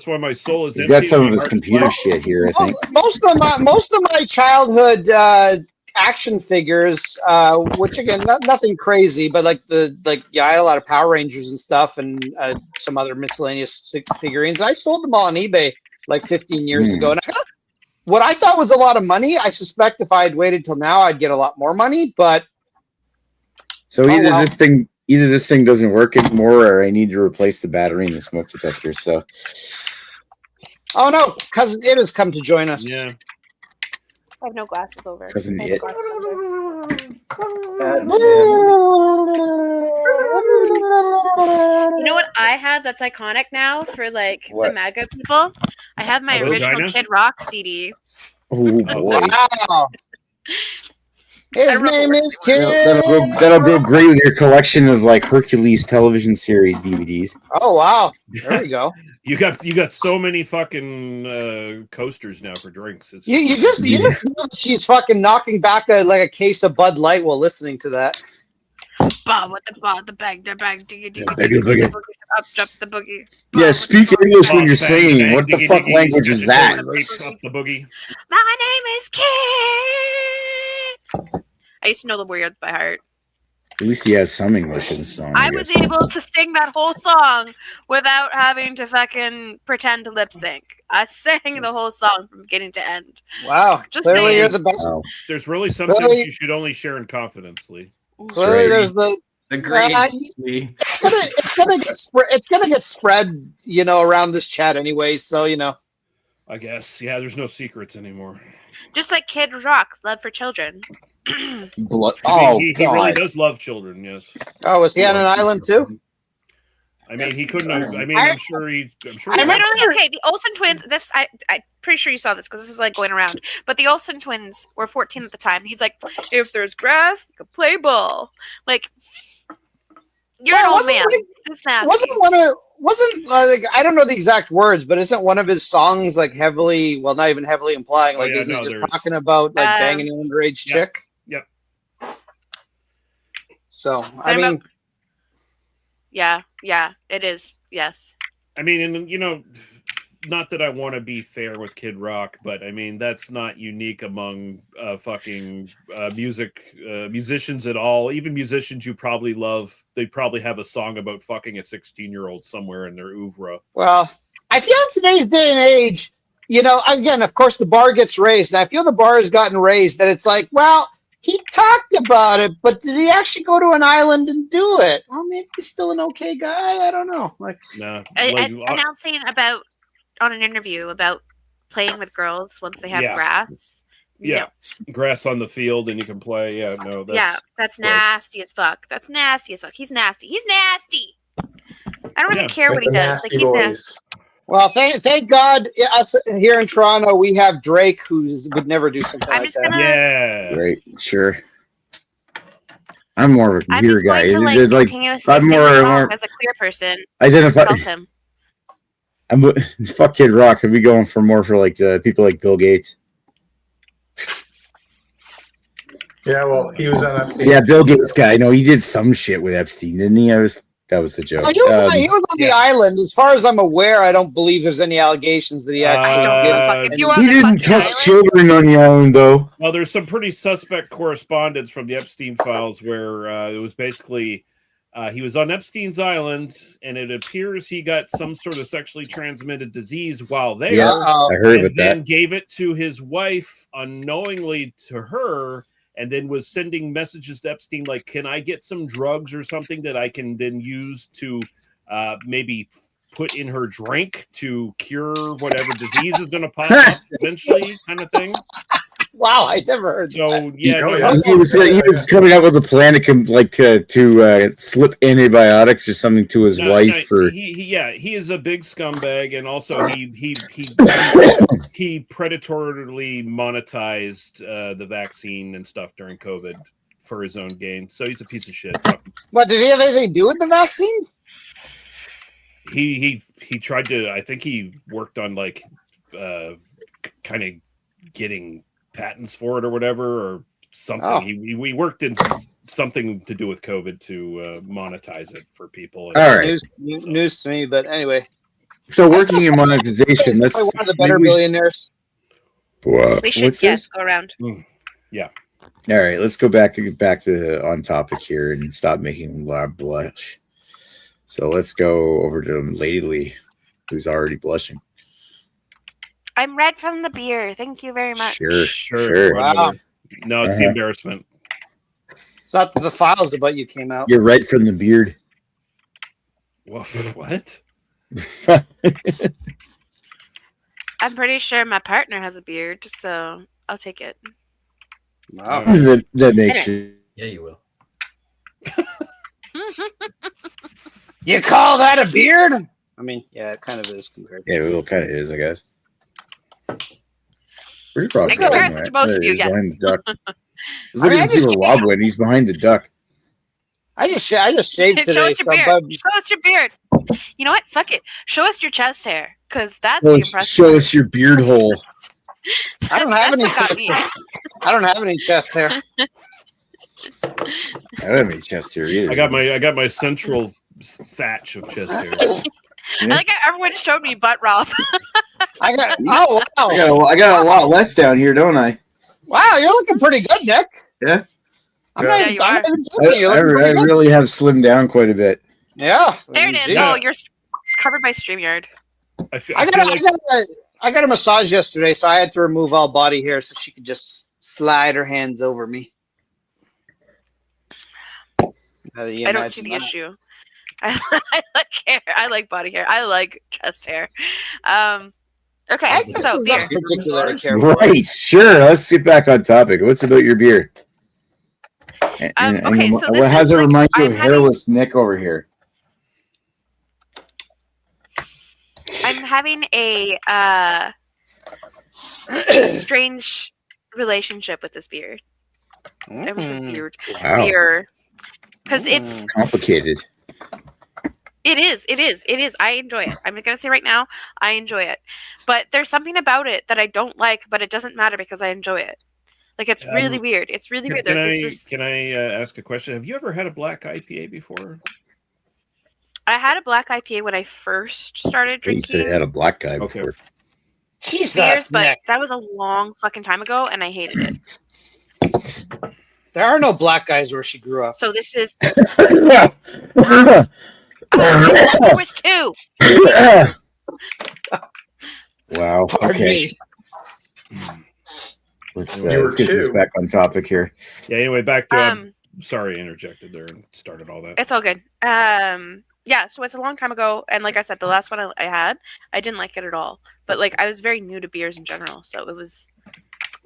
why my soul is. He's got some of his computer shit here. I think most of my childhood action figures, which again, nothing crazy, but I had a lot of Power Rangers and stuff, and some other miscellaneous figurines. I sold them all on eBay like 15 years ago, and I got what I thought was a lot of money. I suspect if I had waited till now, I'd get a lot more money. But so this thing doesn't work anymore, or I need to replace the battery in the smoke detector. So, oh no, cousin It has come to join us. Yeah, I have no glasses over. Cousin It. You know what I have that's iconic now for the MAGA people? I have my original Kid Rock CD. Oh boy! Wow. His name is Kid. That'll go great with your collection of Hercules television series DVDs. Oh wow! There we go. You got so many fucking coasters now for drinks. You just know that she's fucking knocking back a case of Bud Light while listening to that. Bob with the bag, diggy, up, jump the boogie. Yeah, speak English when you're singing. What the fuck language is that? Up the boogie. My name is Kid. I used to know the words by heart. At least he has some English in the song. I was able to sing that whole song without having to fucking pretend to lip sync. I sang the whole song from beginning to end. Wow. Clearly you're the best. Wow. There's really some things you should only share in confidence, Lee. Clearly there's the great it's gonna get spread, around this chat anyway, so I guess. Yeah, there's no secrets anymore. Just like Kid Rock, love for children. Blood. He really does love children, yes. Oh, was he on an island too? I mean, he couldn't have. I mean, I'm sure he. The Olsen twins. I'm pretty sure you saw this because this was going around. But the Olsen twins were 14 at the time. He's like, if there's grass, you can play ball. You're an old man. It's nasty. I don't know the exact words, but isn't one of his songs heavily? Well, not even heavily implying. Isn't he just talking about banging an underage chick? Yep. So I mean. Yeah, it is. Yes. I mean, and not that I want to be fair with Kid Rock, but I mean that's not unique among musicians at all. Even musicians you probably love, they probably have a song about fucking a 16-year-old somewhere in their oeuvre. Well, I feel in today's day and age, again, of course, the bar gets raised. And I feel the bar has gotten raised. That it's well. He talked about it, but did he actually go to an island and do it? Well, maybe he's still an okay guy. I don't know. Announcing on an interview about playing with girls once they have grass. Yeah, grass on the field and you can play. Yeah, no. That's nasty as fuck. That's nasty as fuck. He's nasty. He's nasty. I don't even care what he does. He's nasty. Well, thank God, us here in Toronto, we have Drake, who would never do something like that. Yeah, right, sure. I'm more of a computer guy. I'm more as a queer person. Identify him. Fuck Kid Rock. I'd be going for more for people like Bill Gates. Yeah, well, he was on Epstein. Yeah, Bill Gates guy. No, he did some shit with Epstein, didn't he? That was the joke. He was on the island. As far as I'm aware, I don't believe there's any allegations that he actually did. He didn't touch children on the island, though. Well, there's some pretty suspect correspondence from the Epstein files where it was basically he was on Epstein's island, and it appears he got some sort of sexually transmitted disease while there. Yeah, I heard about that. And gave it to his wife unknowingly to her. And then was sending messages to Epstein like, can I get some drugs or something that I can then use to maybe put in her drink to cure whatever disease is going to pop up eventually, kind of thing? Wow, I never heard So that. yeah, no, He was coming up with a plan to slip antibiotics or something to his wife. He is a big scumbag, and also he predatorily monetized the vaccine and stuff during COVID for his own gain. So he's a piece of shit. But did he have anything to do with the vaccine? He tried to. I think he worked on like kind of getting patents for it or whatever or something. Oh. We worked in something to do with COVID to monetize it for people. All right, news to me, but anyway. So working in monetization, that's one of the better billionaires. Wow. We should go around. Yeah. All right, let's go back to on topic here and stop making Rob blush. So let's go over to Lady Lee, who's already blushing. I'm red from the beer. Thank you very much. Sure. Wow. No, it's the embarrassment. It's not that the files about you came out. You're red from the beard. What? I'm pretty sure my partner has a beard, so I'll take it. Wow. That makes you. Yeah, you will. You call that a beard? I mean, yeah, it kind of is compared. Yeah, it kind of is, I guess. Where's Rob? In comparison to most of you, yes. Behind the duck. Look at see where Rob went. He's behind the duck. I just shaved today. Show us your beard. Show us your beard. You know what? Fuck it. Show us your chest hair, because that's the impressive. Show us your beard hole. I don't have any. I don't have any chest hair. I don't have any chest hair either. I got my central thatch of chest hair. I like how everyone showed me butt, Rob. I got. Oh I wow! got a lot less down here, don't I? Wow, you're looking pretty good, Nick. Yeah. I'm not even joking. I really have slimmed down quite a bit. Yeah. There it is. Yeah. Oh, you're covered by StreamYard. I got a massage yesterday, so I had to remove all body hair so she could just slide her hands over me. I don't see the issue. I like hair. I like body hair. I like chest hair. Okay, so beer. Right, sure. Let's get back on topic. What's about your beer? Okay, so what has it remind you of hairless Nick over here? I'm having a strange relationship with this beer. It was a weird beer because it's complicated. It is. I enjoy it. I'm gonna say right now, I enjoy it. But there's something about it that I don't like, but it doesn't matter because I enjoy it. Like it's really weird. It's really weird. Can I ask a question? Have you ever had a black IPA before? I had a black IPA when I first started drinking. You said you had a black guy before. Jesus, beers, but Nick. that was a long fucking time ago, and I hated it. There are no black guys where she grew up. So this is. There was two. Wow. Okay. Let's get this back on topic here. Yeah. Anyway, back to. Sorry, I interjected there and started all that. It's all good. Yeah. So it's a long time ago, and like I said, the last one I had, I didn't like it at all. But like, I was very new to beers in general, so it was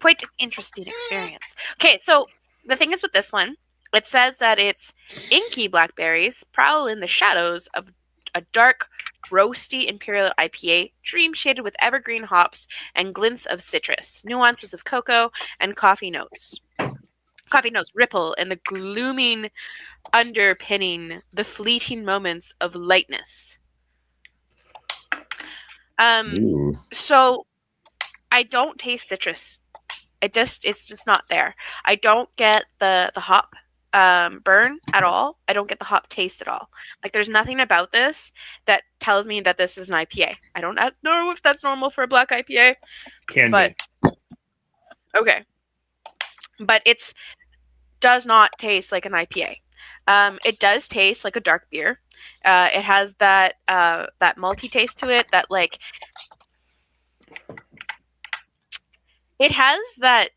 quite an interesting experience. Okay, so the thing is with this one, it says that it's inky blackberries prowl in the shadows of a dark, roasty imperial IPA, dream shaded with evergreen hops and glints of citrus, nuances of cocoa and coffee notes. Coffee notes ripple in the glooming underpinning the fleeting moments of lightness. So I don't taste citrus. It's just not there. I don't get the hop burn at all. I don't get the hop taste at all. Like there's nothing about this that tells me that this is an IPA. I don't know if that's normal for a black IPA. Be. Okay. But it's does not taste like an IPA. It does taste like a dark beer. It has that malty taste to it. That like it has that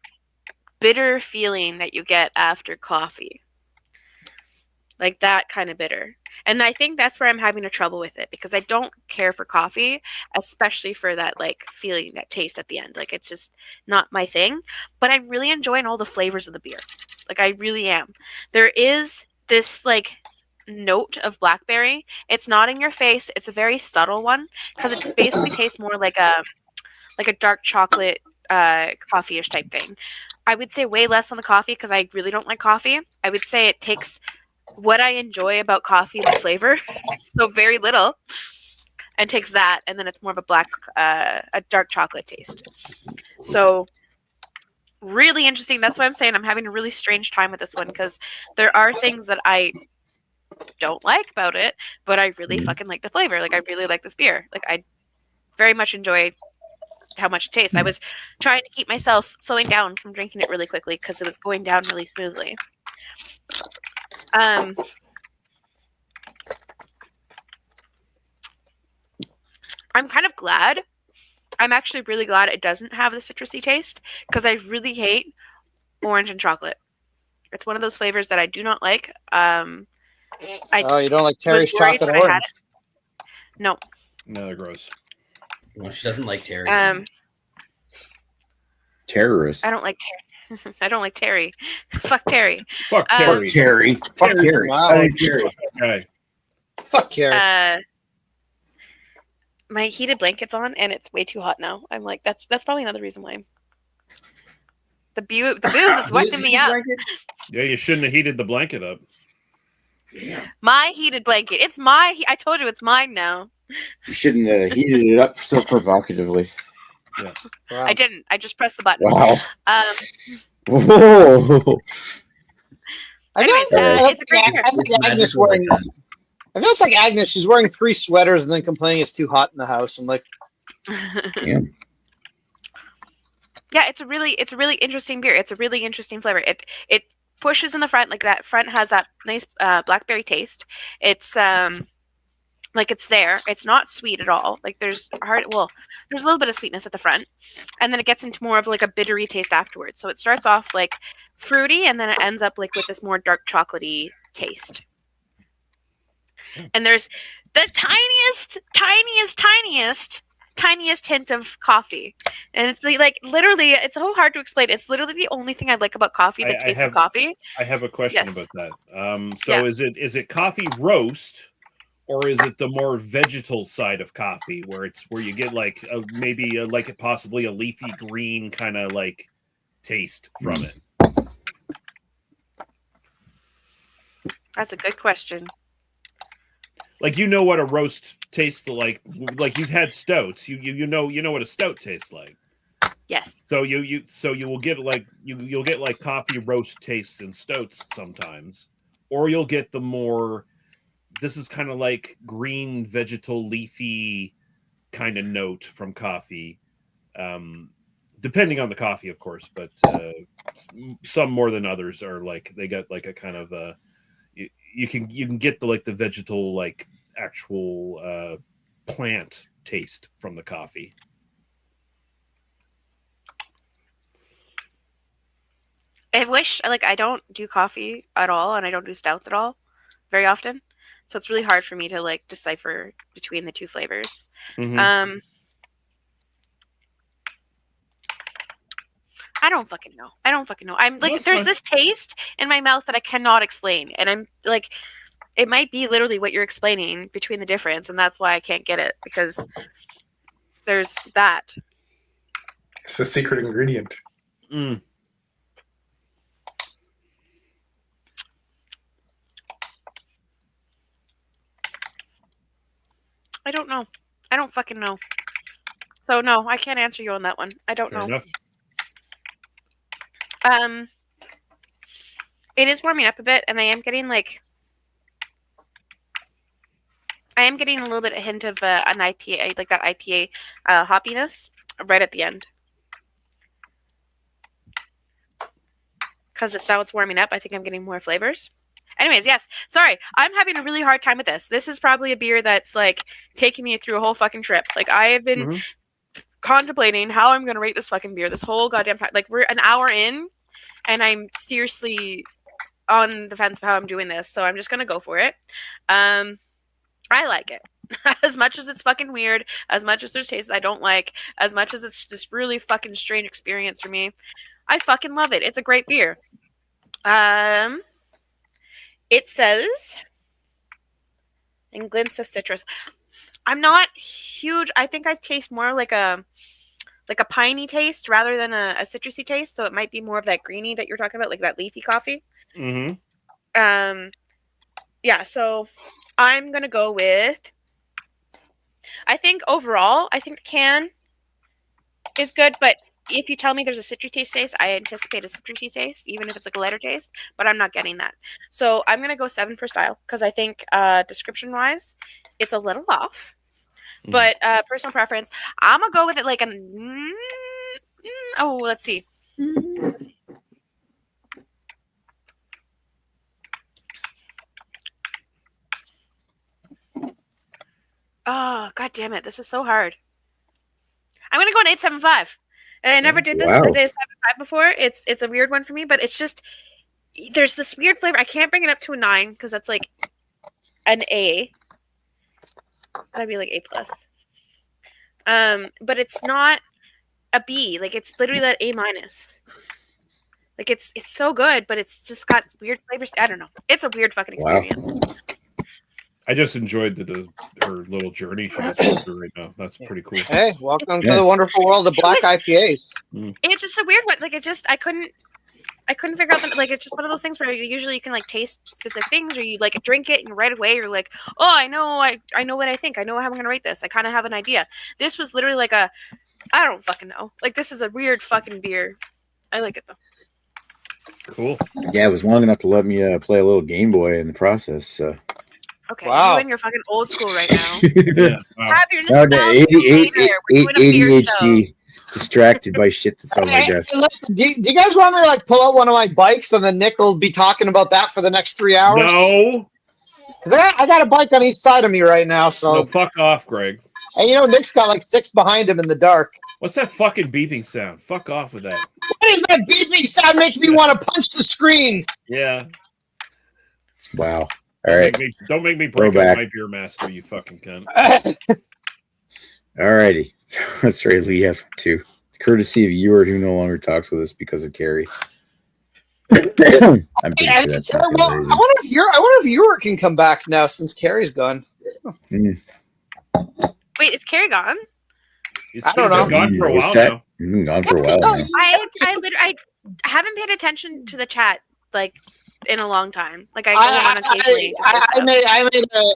bitter feeling that you get after coffee, like that kind of bitter. And I think that's where I'm having a trouble with it, because I don't care for coffee, especially for that like feeling, that taste at the end. Like it's just not my thing, but I'm really enjoying all the flavors of the beer. Like I really am. There is this like note of blackberry. It's not in your face. It's a very subtle one, because it basically tastes more like a dark chocolate coffee-ish type thing. I would say way less on the coffee, because I really don't like coffee. I would say it takes what I enjoy about coffee and the flavor, so very little, and takes that, and then it's more of a dark chocolate taste. So really interesting. That's why I'm saying I'm having a really strange time with this one, because there are things that I don't like about it, but I really fucking like the flavor. Like I really like this beer. Like I very much enjoyed how much it tastes. I was trying to keep myself slowing down from drinking it really quickly, because it was going down really smoothly. I'm kind of glad. I'm actually really glad it doesn't have the citrusy taste, because I really hate orange and chocolate. It's one of those flavors that I do not like. You don't like Terry's chocolate orange? No. No, they're gross. No, she doesn't like Terry. Terrorist. I don't like Terry. I don't like Terry. Fuck Terry. Fuck Terry. Terry. Fuck Terry. Wow. I like Terry. Okay. Fuck Terry. My heated blanket's on, and it's way too hot now. I'm like, that's probably another reason why. The booze is wetting me up. Yeah, you shouldn't have heated the blanket up. My heated blanket. It's my. I told you, it's mine now. You shouldn't have heated it up so provocatively. Yeah. Wow. I didn't. I just pressed the button. Wow. Whoa. Anyways, it's a great beer. I feel it's like Agnes. She's wearing 3 sweaters and then complaining it's too hot in the house. I'm like, Yeah. Yeah, it's a really interesting beer. It's a really interesting flavor. It pushes in the front, like that front has that nice blackberry taste. It's like it's there. It's not sweet at all. Like there's a little bit of sweetness at the front, and then it gets into more of like a bittery taste afterwards. So it starts off like fruity, and then it ends up like with this more dark chocolatey taste. And there's the tiniest hint of coffee, and it's like literally, it's so hard to explain. It's literally the only thing I like about coffee, the taste of coffee. I have a question about that. So Yeah. is it coffee roast, or is it the more vegetal side of coffee, where you get like possibly a leafy green kind of like taste from it? That's a good question. Like, you know what a roast tastes like you've had stouts. You know what a stout tastes like. Yes. So you will get like you'll get like coffee roast tastes in stouts sometimes, or you'll get the more, this is kind of like green vegetal leafy kind of note from coffee, depending on the coffee, of course, but some more than others are like, they got like a kind of you can get the like the vegetal like actual plant taste from the coffee. I wish, like, I don't do coffee at all, and I don't do stouts at all very often, so it's really hard for me to like decipher between the two flavors. Mm-hmm. I don't fucking know. I'm like, That's there's fine. this taste in my mouth that I cannot explain, and I'm like, it might be literally what you're explaining between the difference, and that's why I can't get it, because there's that. It's a secret ingredient. Mm. I don't know. I don't fucking know. So no, I can't answer you on that one. I don't Fair know. enough. It is warming up a bit, and I am getting a little bit of hint of an IPA, like that IPA hoppiness right at the end. Because it's now it's warming up, I think I'm getting more flavors. Anyways, yes. Sorry, I'm having a really hard time with this. This is probably a beer that's like taking me through a whole fucking trip. Like I have been contemplating how I'm gonna rate this fucking beer this whole goddamn time. Like we're an hour in, and I'm seriously on the fence of how I'm doing this, so I'm just gonna go for it. I like it. As much as it's fucking weird, as much as there's tastes I don't like, as much as it's just really fucking strange experience for me, I fucking love it. It's a great beer. It says in glints of citrus. I'm not huge. I think I taste more like a piney taste rather than a citrusy taste. So it might be more of that greeny that you're talking about, like that leafy coffee. Mm-hmm. Yeah. So I'm gonna go with. I think overall, I think the can is good, but if you tell me there's a citrusy taste, I anticipate a citrusy taste, even if it's like a lighter taste, but I'm not getting that. So I'm going to go 7 for style because I think description-wise, it's a little off. But personal preference, I'm going to go with it like an... Oh, let's see. Oh, God damn it. This is so hard. I'm going to go an 8.75. I never did this at a 7.5 before. It's a weird one for me, but it's just there's this weird flavor. I can't bring it up to a 9 because that's like an A. That'd be like A+. But it's not a B. Like it's literally that A-. Like it's so good, but it's just got weird flavors. I don't know. It's a weird fucking experience. Wow. I just enjoyed her little journey she just went through right now. That's pretty cool. Hey, welcome to the wonderful world of black IPAs. It's just a weird one. Like I couldn't figure out that. Like it's just one of those things where usually you can like taste specific things, or you like drink it and right away you're like, oh, I know what I think. I know how I'm gonna rate this. I kind of have an idea. This was literally like I don't fucking know. Like this is a weird fucking beer. I like it though. Cool. Yeah, it was long enough to let me play a little Game Boy in the process. So. Okay, you're in your fucking old school right now. Yeah, wow. Have your nostalgia later. We're doing a beer show. ADHD, distracted by shit that's on my desk. Listen, do you guys want me to like pull out one of my bikes and then Nick will be talking about that for the next 3 hours? No. Because I got a bike on each side of me right now. So no, fuck off, Greg. And you know, Nick's got like 6 behind him in the dark. What's that fucking beeping sound? Fuck off with that. What is that beeping sound making me want to punch the screen? Yeah. Wow. All right. Don't make me break out my beer master, you fucking cunt. All righty. So that's right. Lee has one too. Courtesy of Ewart, who no longer talks with us because of Carrie. I'm pretty sure that's not I wonder if Ewart can come back now since Carrie's gone. Wait, is Carrie gone? I don't know. Gone for a while now. Gone for a while now. I haven't paid attention to the chat like in a long time. Like I go on occasionally.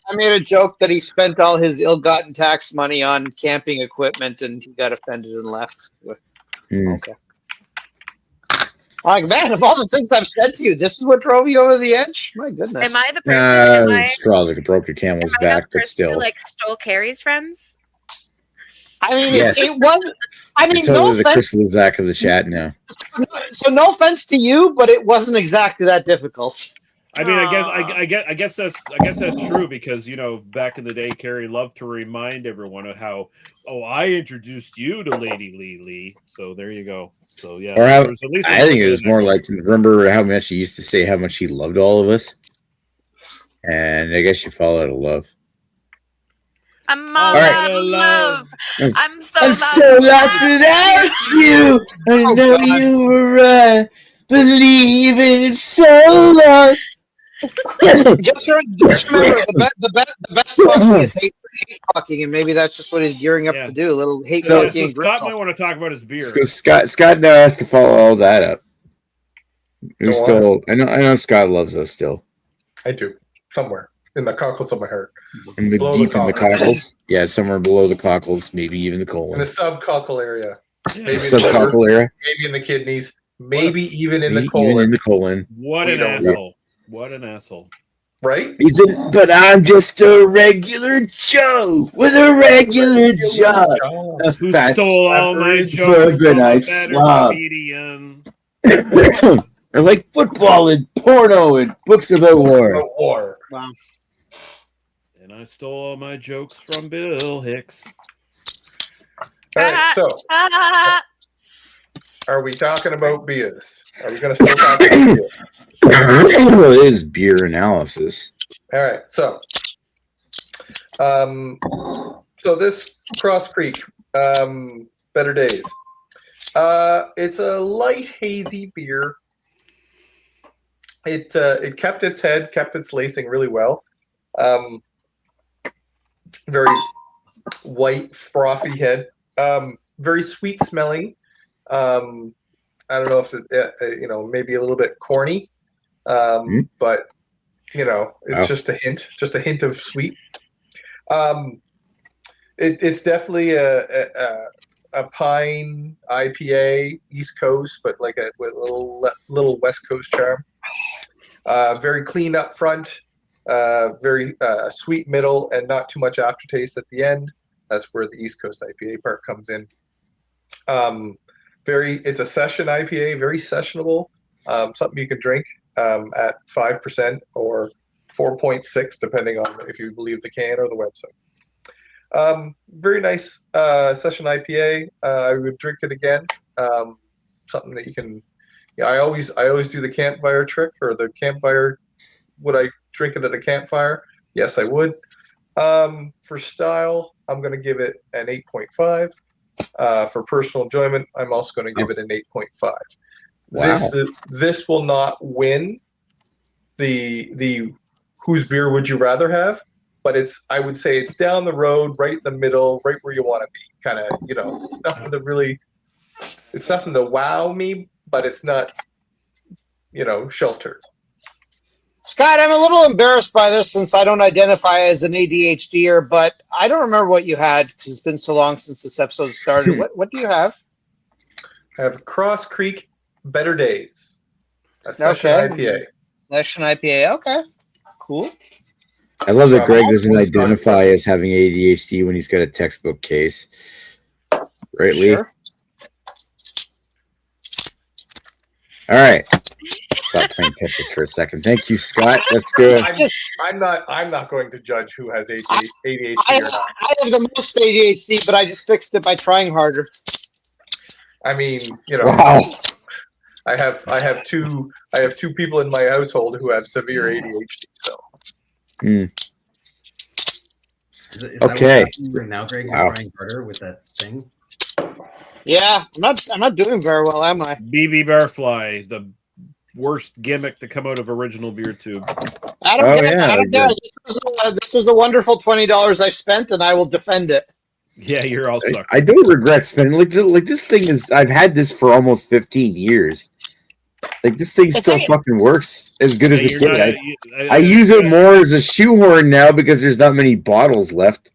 I made a joke that he spent all his ill-gotten tax money on camping equipment, and he got offended and left. Okay. Like, man, of all the things I've said to you, this is what drove you over the edge? My goodness. Am I the person? Straws like a broken camel's back, but still. Who, like stole Carrie's friends? I mean, yes. it wasn't. I mean, totally the Chris Lazak of the chat now. So no offense to you, but it wasn't exactly that difficult. I mean, I guess that's true because back in the day, Carrie loved to remind everyone of how I introduced you to Lady Lee. So there you go. So yeah, I think it was more like, remember how much he used to say how much he loved all of us, and I guess you fall out of love. I'm all out of love. I'm so lost without you. I know you were right. Believing it's so long. just remember, the best talking is hate talking, and maybe that's just what he's gearing up to do. A little hate talking. Scott might want to talk about his beer. So Scott now has to follow all that up. I know Scott loves us still. I do. Somewhere. In the cockles of my heart. Deep in the cockles. Yeah, somewhere below the cockles, maybe even the colon. In the subcockle area. Maybe subcockle area. Maybe in the kidneys. Maybe even in the colon. Even in the colon. What an asshole. What an asshole. Right? But I'm just a regular Joe with a regular job. Who stole all my jokes from a slob. comedian. Or like football and porno and books about war. Wow. And I stole all my jokes from Bill Hicks. All right, so Are we talking about beers? Are we going to still talk about beer? Well, it is beer analysis. All right. So this Cross Creek, Better Days. It's a light hazy beer. It kept its head, kept its lacing really well. Very white, frothy head. Very sweet smelling. I don't know if it, maybe a little bit corny, but it's just a hint of sweet. It's definitely a pine IPA, East Coast, but with a little West Coast charm. Very clean up front, very sweet middle, and not too much aftertaste at the end. That's where the East Coast IPA part comes in. It's a session IPA, very sessionable. Something you can drink at 5% or 4.6, depending on if you believe the can or the website. Very nice session IPA. I would drink it again. Something that you can. I always do the campfire trick or the campfire. Would I drink it at a campfire? Yes, I would. For style, I'm going to give it an 8.5. For personal enjoyment, I'm also going to give it an 8.5. Wow. This will not win the whose beer would you rather have, but I would say it's down the road, right in the middle, right where you want to be. Kind of, it's nothing to wow me, but it's not, sheltered. Scott, I'm a little embarrassed by this since I don't identify as an ADHDer, but I don't remember what you had because it's been so long since this episode started. What do you have? I have Cross Creek Better Days, a session IPA. Session IPA, okay. Cool. I love that Greg doesn't identify as having ADHD when he's got a textbook case. Right, Lee? Sure. All right. Stop playing Tetris for a second. Thank you, Scott. That's good. I'm not going to judge who has ADHD or not. I have the most ADHD, but I just fixed it by trying harder. I mean, Wow. I have two people in my household who have severe ADHD. So. Is Okay. That what's right now, Greg, you're trying harder with that thing. Yeah, I'm not doing very well, am I? BB Bearfly, the worst gimmick to come out of original beer tube. I don't care. This was a wonderful $20 I spent, and I will defend it. Yeah, you're all sucked. I don't regret spending like this thing is. I've had this for almost 15 years. Like this thing still fucking works as good as it did. I use it more as a shoehorn now because there's not many bottles left.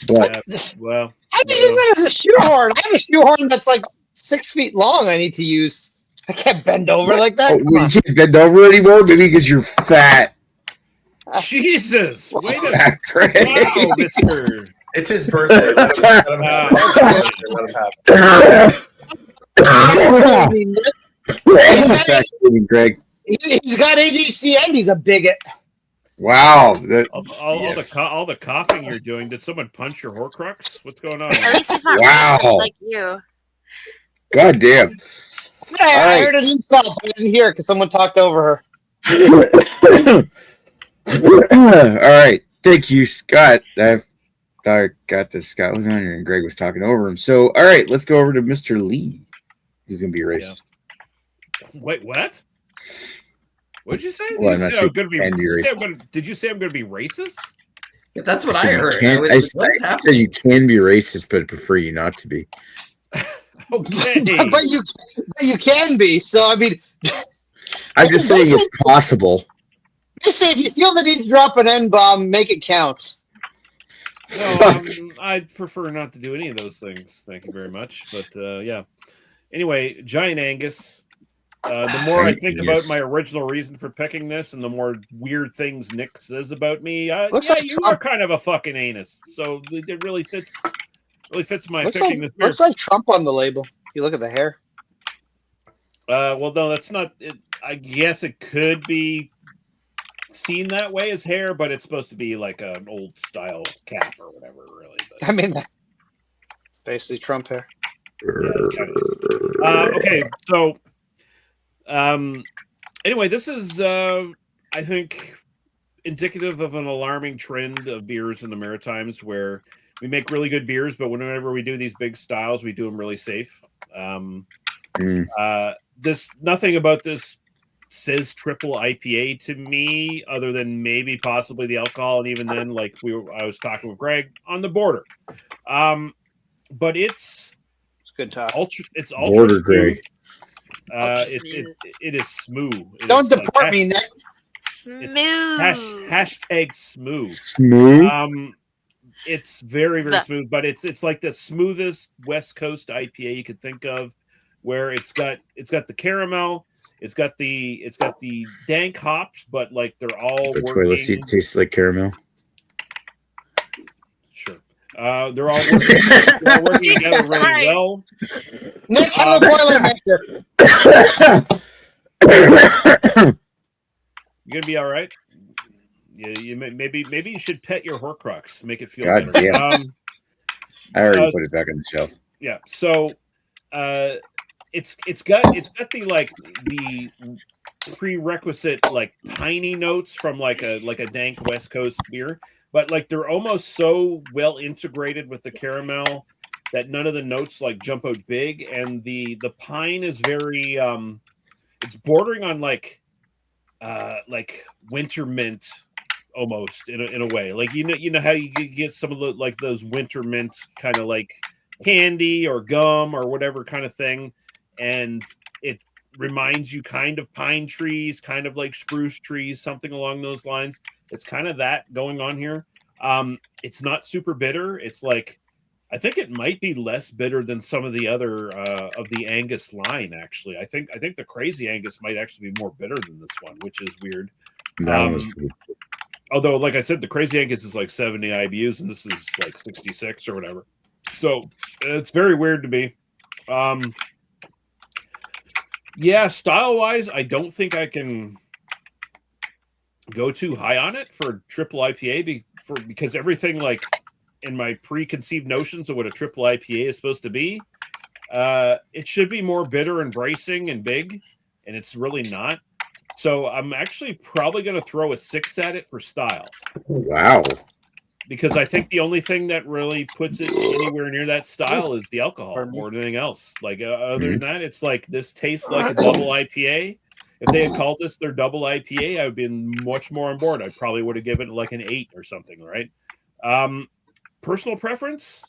But well, how do you use it as a shoehorn? I have a shoehorn that's like 6 feet long. I need to use. I can't bend over like that. You can't bend over anymore, maybe because you're fat. Jesus! Wait a Fat, wow, Mister. It's his birthday. Let him have it. Greg. He's got ADHD and he's a bigot. Wow. All the coughing you're doing. Did someone punch your Horcrux? What's going on? At least it's not Wow. like you. God damn. I heard an insult, but I didn't hear it because someone talked over her. All right. Thank you, Scott. I got this. Scott was on here and Greg was talking over him. So, all right, let's go over to Mr. Lee. You can be racist. Yeah. Wait, what? What'd you say? Well, I'm not saying did you say I'm going to be racist? That's what I heard. I said you can be racist, but I prefer you not to be. Okay. but you can be. So, I mean... I'm just saying it's possible. I say if you feel the need to drop an N-bomb, make it count. No, I'd prefer not to do any of those things. Thank you very much. But yeah. Anyway, Giant Angus. The more I think about my original reason for picking this, and the more weird things Nick says about me, you are kind of a fucking anus. So it really fits. Really fits my picking this beer. Looks like Trump on the label. If you look at the hair. Well, no, that's not. I guess it could be seen that way as hair, but it's supposed to be like an old style cap or whatever, really. But, I mean, it's basically Trump hair. Yeah, Okay, so anyway, this is I think indicative of an alarming trend of beers in the Maritimes, where we make really good beers, but whenever we do these big styles, we do them really safe. This nothing about this says triple IPA to me, other than maybe possibly the alcohol, and even then, like I was talking with Greg on the border. But it's good talk. It's ultra Border smooth. Greg. It is smooth. Don't deport me, Nick. Smooth. Hashtag smooth. Smooth. It's very, very smooth, but it's like the smoothest West Coast IPA you could think of, where it's got the caramel, it's got the dank hops, but like they're all the toilet seat tastes like caramel. Sure. They're all working together really well. Nick, have a Boilermaker. You gonna be all right? Yeah, maybe you should pet your Horcrux, make it feel God better. damn. I already put it back on the shelf. Yeah. So, it's got the prerequisite like piney notes from like a dank West Coast beer, but like they're almost so well integrated with the caramel that none of the notes like jump out big, and the pine is very it's bordering on like winter mint almost in a way. Like you know how you get some of the like those winter mint kind of like candy or gum or whatever kind of thing, and it reminds you kind of pine trees, kind of like spruce trees, something along those lines. It's kind of that going on here. It's not super bitter. It's like, I think it might be less bitter than some of the other of the Angus line. Actually, I think the Crazy Angus might actually be more bitter than this one, which is weird. Although, like I said, the Crazy Angus is like 70 IBUs, and this is like 66 or whatever. So it's very weird to me. Yeah, style-wise, I don't think I can go too high on it for triple IPA because everything like in my preconceived notions of what a triple IPA is supposed to be, it should be more bitter and bracing and big, and it's really not. So I'm actually probably going to throw a 6 at it for style. Wow. Because I think the only thing that really puts it anywhere near that style is the alcohol more than anything else. Like other than that, it's like this tastes like a double IPA. If they had called this their double IPA, I would be much more on board. I probably would have given it like an 8 or something, right? Personal preference,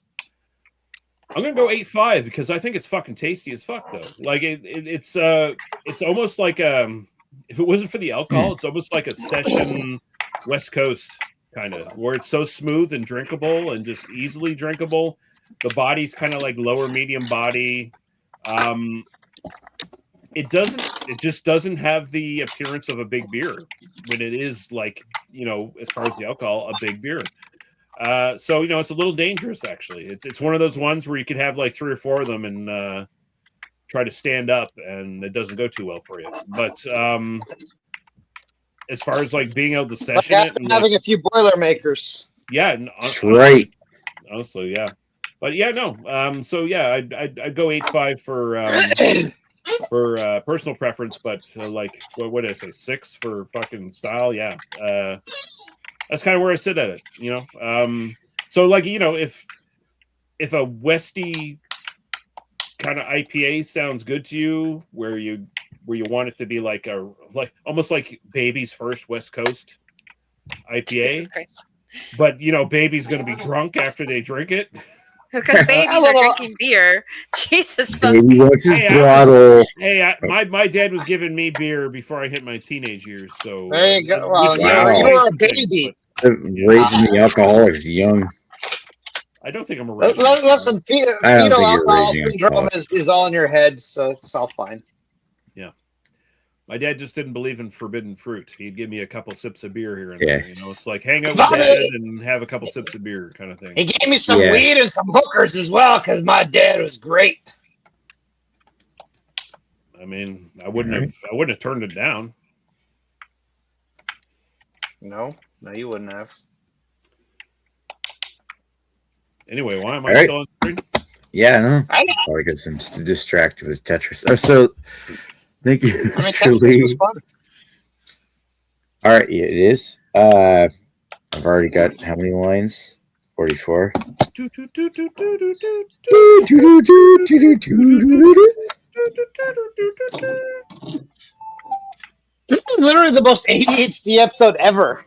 I'm gonna go 8.5 because I think it's fucking tasty as fuck though. Like it's almost like if it wasn't for the alcohol, it's almost like a session West Coast kind of, where it's so smooth and drinkable and just easily drinkable. The body's kind of like lower medium body. It just doesn't have the appearance of a big beer when it is like, as far as the alcohol, a big beer. So it's a little dangerous actually. It's one of those ones where you could have like 3 or 4 of them and try to stand up, and it doesn't go too well for you. But as far as like being able to session it, and having a few Boilermakers. Yeah, that's right. Honestly, yeah. But yeah, no. So yeah, I'd go 8.5 for personal preference, but like what did I say, 6 for fucking style? Yeah. That's kind of where I sit at it, So like, if a Westy kind of IPA sounds good to you, where you want it to be like almost like Baby's first West Coast IPA, but Baby's going to be drunk after they drink it. Because babies are drinking beer. Jesus fucking. Baby wants his bottle. My dad was giving me beer before I hit my teenage years. So there you go. Well, you were a baby. Raising the alcoholics young. I don't think I'm a listen. Fetal alcohol syndrome is all in your head, so it's all fine. Yeah, my dad just didn't believe in forbidden fruit. He'd give me a couple sips of beer here and there. It's like hang out with dad and have a couple sips of beer, kind of thing. He gave me some weed and some hookers as well, because my dad was great. I mean, I wouldn't have turned it down. No, you wouldn't have. Anyway, why am I still on screen? Yeah, I know. I know. Probably got some distracted with Tetris. Oh, so thank you, I mean, Mr. Tetris was Lee. fun. All right, yeah, it is. I've already got how many lines? 44. This is literally the most ADHD episode ever.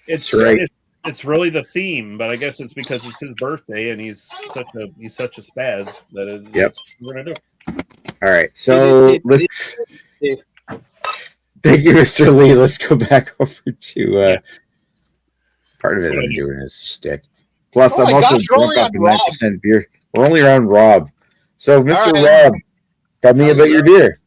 It's right. It's really the theme, but I guess it's because it's his birthday and he's such a spaz that is. Yep. We're gonna do. All right, so let's. Thank you, Mr. Lee. Let's go back over to part of it. I'm doing is stick. Plus, I'm also drunk off the 9% beer. We're only around Rob. So, Mr. Rob, tell me about your beer.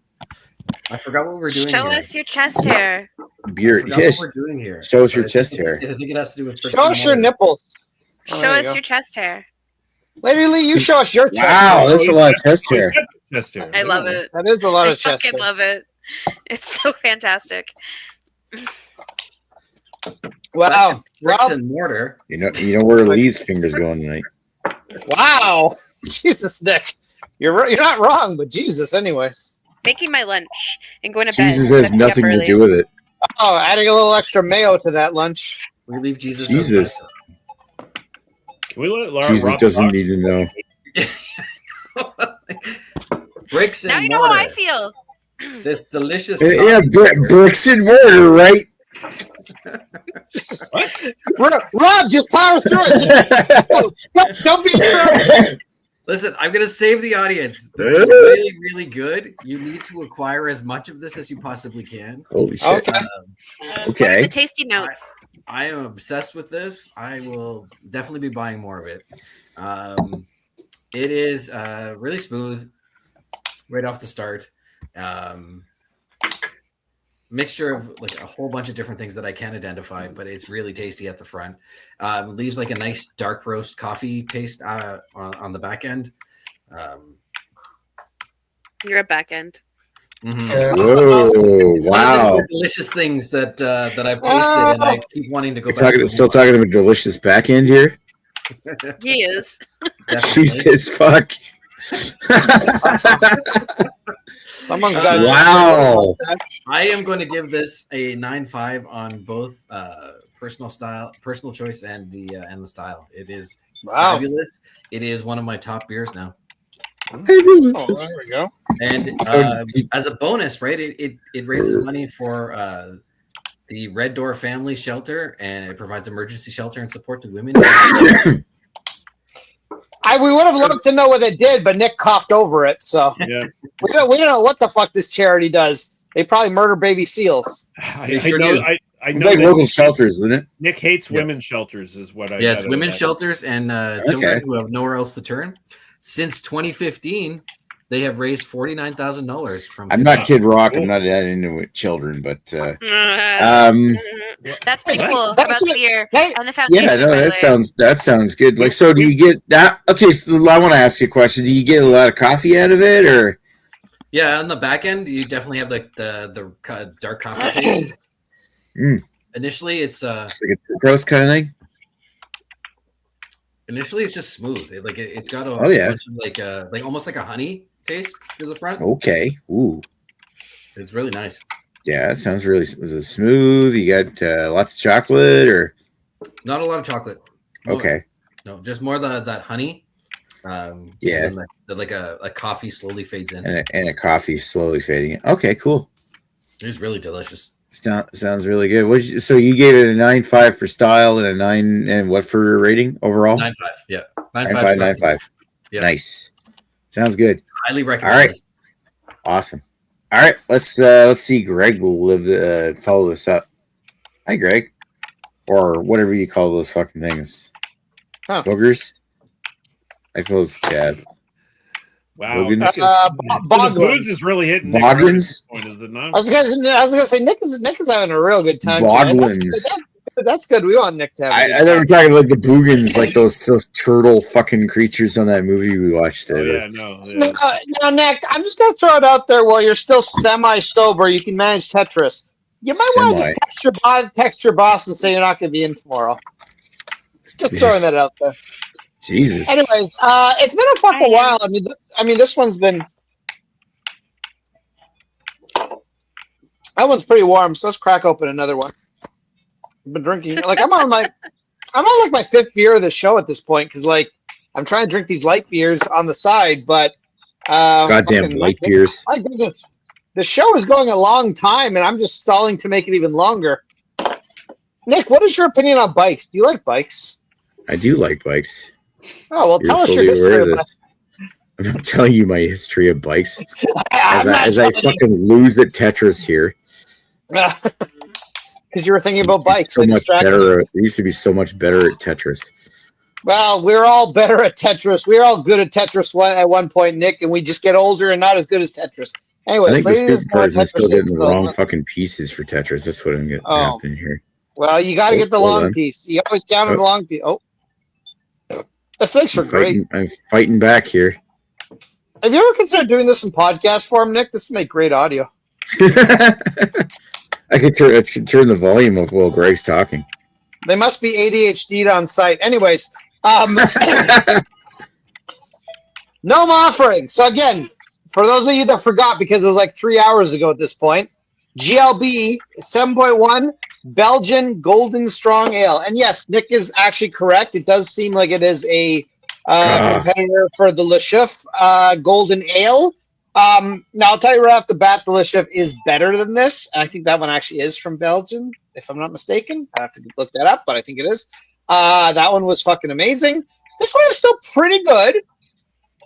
I forgot what we're doing. Show us your chest hair. Beer. Yes. What we're doing here. Show us your chest hair. I think it has to do with. Show us your nipples. Show us your chest hair. Lady Lee, you show us your chest hair. Wow, that's a lot of chest hair. I love it. That is a lot of chest hair. I love it. It's so fantastic. Wow. Bricks and mortar. You know where Lee's fingers going tonight. Wow. Jesus, Nick. You're not wrong, but Jesus, anyways. Making my lunch and going to bed. Jesus has nothing to do with it. Oh, adding a little extra mayo to that lunch. We leave Jesus. Jesus. Can we let Laura Jesus Rob doesn't talk? need to know. Bricks and now you know mortar. how I feel. This delicious. Yeah, bricks and mortar, right? Rob, just power through it. Don't be sure. Listen, I'm going to save the audience. This is really, really good. You need to acquire as much of this as you possibly can. Holy shit. Okay. What are the tasty notes? I am obsessed with this. I will definitely be buying more of it. It is really smooth right off the start. Mixture of like a whole bunch of different things that I can't identify, but it's really tasty at the front. Leaves like a nice dark roast coffee taste on the back end. You're a back end. Mm-hmm. Whoa! Wow! Delicious things that I've tasted, and I keep wanting to go back. Still talking about delicious back end here. He is. Jesus fuck! Someone's got wow! I am going to give this a 9.5 on both personal choice, and the style. It is fabulous. It is one of my top beers now. Oh, there we go. And as a bonus, right? It raises money for the Red Door Family Shelter, and it provides emergency shelter and support to women. We would have loved to know what it did, but Nick coughed over it, so Yeah. we don't know what the fuck this charity does. They probably murder baby seals. I sure know. do. I It's know. like local shelters, isn't it? Nick hates women's shelters, is what I. Yeah, it's got women's out of shelters and children who have nowhere else to turn. Since 2015, they have raised $49,000 from. I'm not Kid Rock. I'm not that into children, but That's pretty cool. How about the beer and the foundation? yeah, no, that sounds good. Like, so do you get that? Okay, so I want to ask you a question. Do you get a lot of coffee out of it, or? Yeah, on the back end, you definitely have like the dark coffee taste. Initially, it's like a gross kind of thing. Initially, it's just smooth. It's got a bunch of like almost like a honey taste to the front. Okay. Ooh. It's really nice. Yeah, that sounds really. Is it smooth? You got lots of chocolate, or? Not a lot of chocolate. Okay. No, just more that honey. Yeah. Like a coffee slowly fades in. And a coffee slowly fading in. Okay, cool. It's really delicious. Sounds really good. So you gave it a 9.5 for style and a 9 and what for rating overall? 9.5. Yeah. 9.5. Yeah. Nice. Sounds good. Highly recommend. All right. This. Awesome. All right. Let's see. Greg will follow this up. Hi, Greg, or whatever you call those fucking things. Huh. Boogers. I suppose. Yeah. Wow. Boglins. The booze is really hitting. Boglins. Point, is it not? I was gonna say Nick is having a real good time. Boglins. That's good. We want Nick to have. I thought we were talking like the boogans, like those turtle fucking creatures on that movie we watched. No. No, Nick. I'm just gonna throw it out there. While you're still semi-sober, you can manage Tetris. You might want to just text your boss and say you're not gonna be in tomorrow. Just throwing that out there. Jesus. Anyways, it's been a fucking while. I mean, this one's been. That one's pretty warm, so let's crack open another one. I've been drinking. Like I'm on like my fifth beer of the show at this point because like I'm trying to drink these light beers on the side, but goddamn light beers. My goodness, the show is going a long time, and I'm just stalling to make it even longer. Nick, what is your opinion on bikes? Do you like bikes? I do like bikes. Oh well, tell us your history of bikes. I'm not telling you my history of bikes as I fucking lose at Tetris here. Because you were thinking about bikes. So much better. It used to be so much better at Tetris. Well, we're all better at Tetris. We're all good at Tetris at one point, Nick, and we just get older and not as good as Tetris. Anyways, I think the stupid part is I'm still getting the wrong fucking pieces for Tetris. That's what I'm getting happening here. Well, you got to get the long piece. You always count on the long piece. Oh, this makes for great. I'm fighting back here. Have you ever considered doing this in podcast form, Nick? This would make great audio. I could turn the volume up while Greg's talking. They must be ADHD'd on site. Anyways, Gnome offering. So again, for those of you that forgot, because it was like 3 hours ago at this point, GLB 7.1 Belgian Golden Strong Ale. And yes, Nick is actually correct. It does seem like it is a competitor for the Le Chiffre Golden Ale. Now, I'll tell you right off the bat, the Le Chiffre is better than this. And I think that one actually is from Belgium, if I'm not mistaken. I have to look that up, but I think it is. That one was fucking amazing. This one is still pretty good.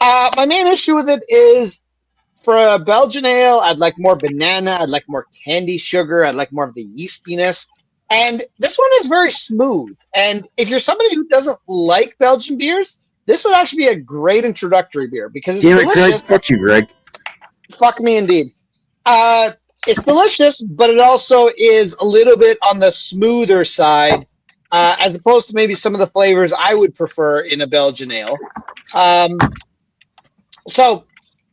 My main issue with it is for a Belgian ale, I'd like more banana. I'd like more candy sugar. I'd like more of the yeastiness. And this one is very smooth. And if you're somebody who doesn't like Belgian beers, this would actually be a great introductory beer because it's delicious. Greg, fuck you, Greg. Fuck me indeed. It's delicious, but it also is a little bit on the smoother side, as opposed to maybe some of the flavors I would prefer in a Belgian ale. So,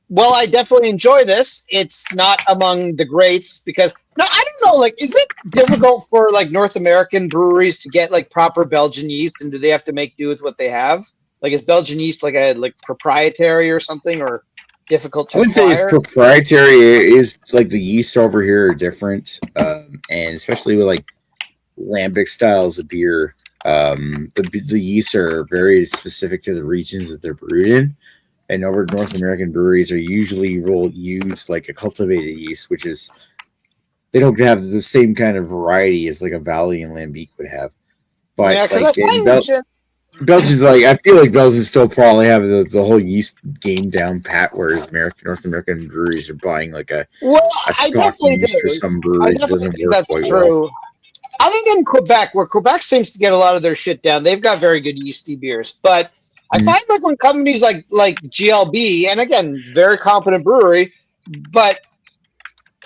while I definitely enjoy this, it's not among the greats because now I don't know. Like, is it difficult for like North American breweries to get like proper Belgian yeast, and do they have to make do with what they have? Like, is Belgian yeast like proprietary or something, or difficult to I wouldn't acquire? say it's proprietary. It is like the yeasts over here are different, and especially with like lambic styles of beer, the yeasts are very specific to the regions that they're brewed in. And over North American breweries are usually use like a cultivated yeast, which is they don't have the same kind of variety as like a Valley and Lambic would have. But Yeah, like Belgians, like I feel like Belgians still probably have the whole yeast game down pat, whereas North American breweries are buying like a stock yeast or some brewery. I definitely think that's true. Well. I think in Quebec, where Quebec seems to get a lot of their shit down, they've got very good yeasty beers. But I find like when companies like GLB, and again, very competent brewery, but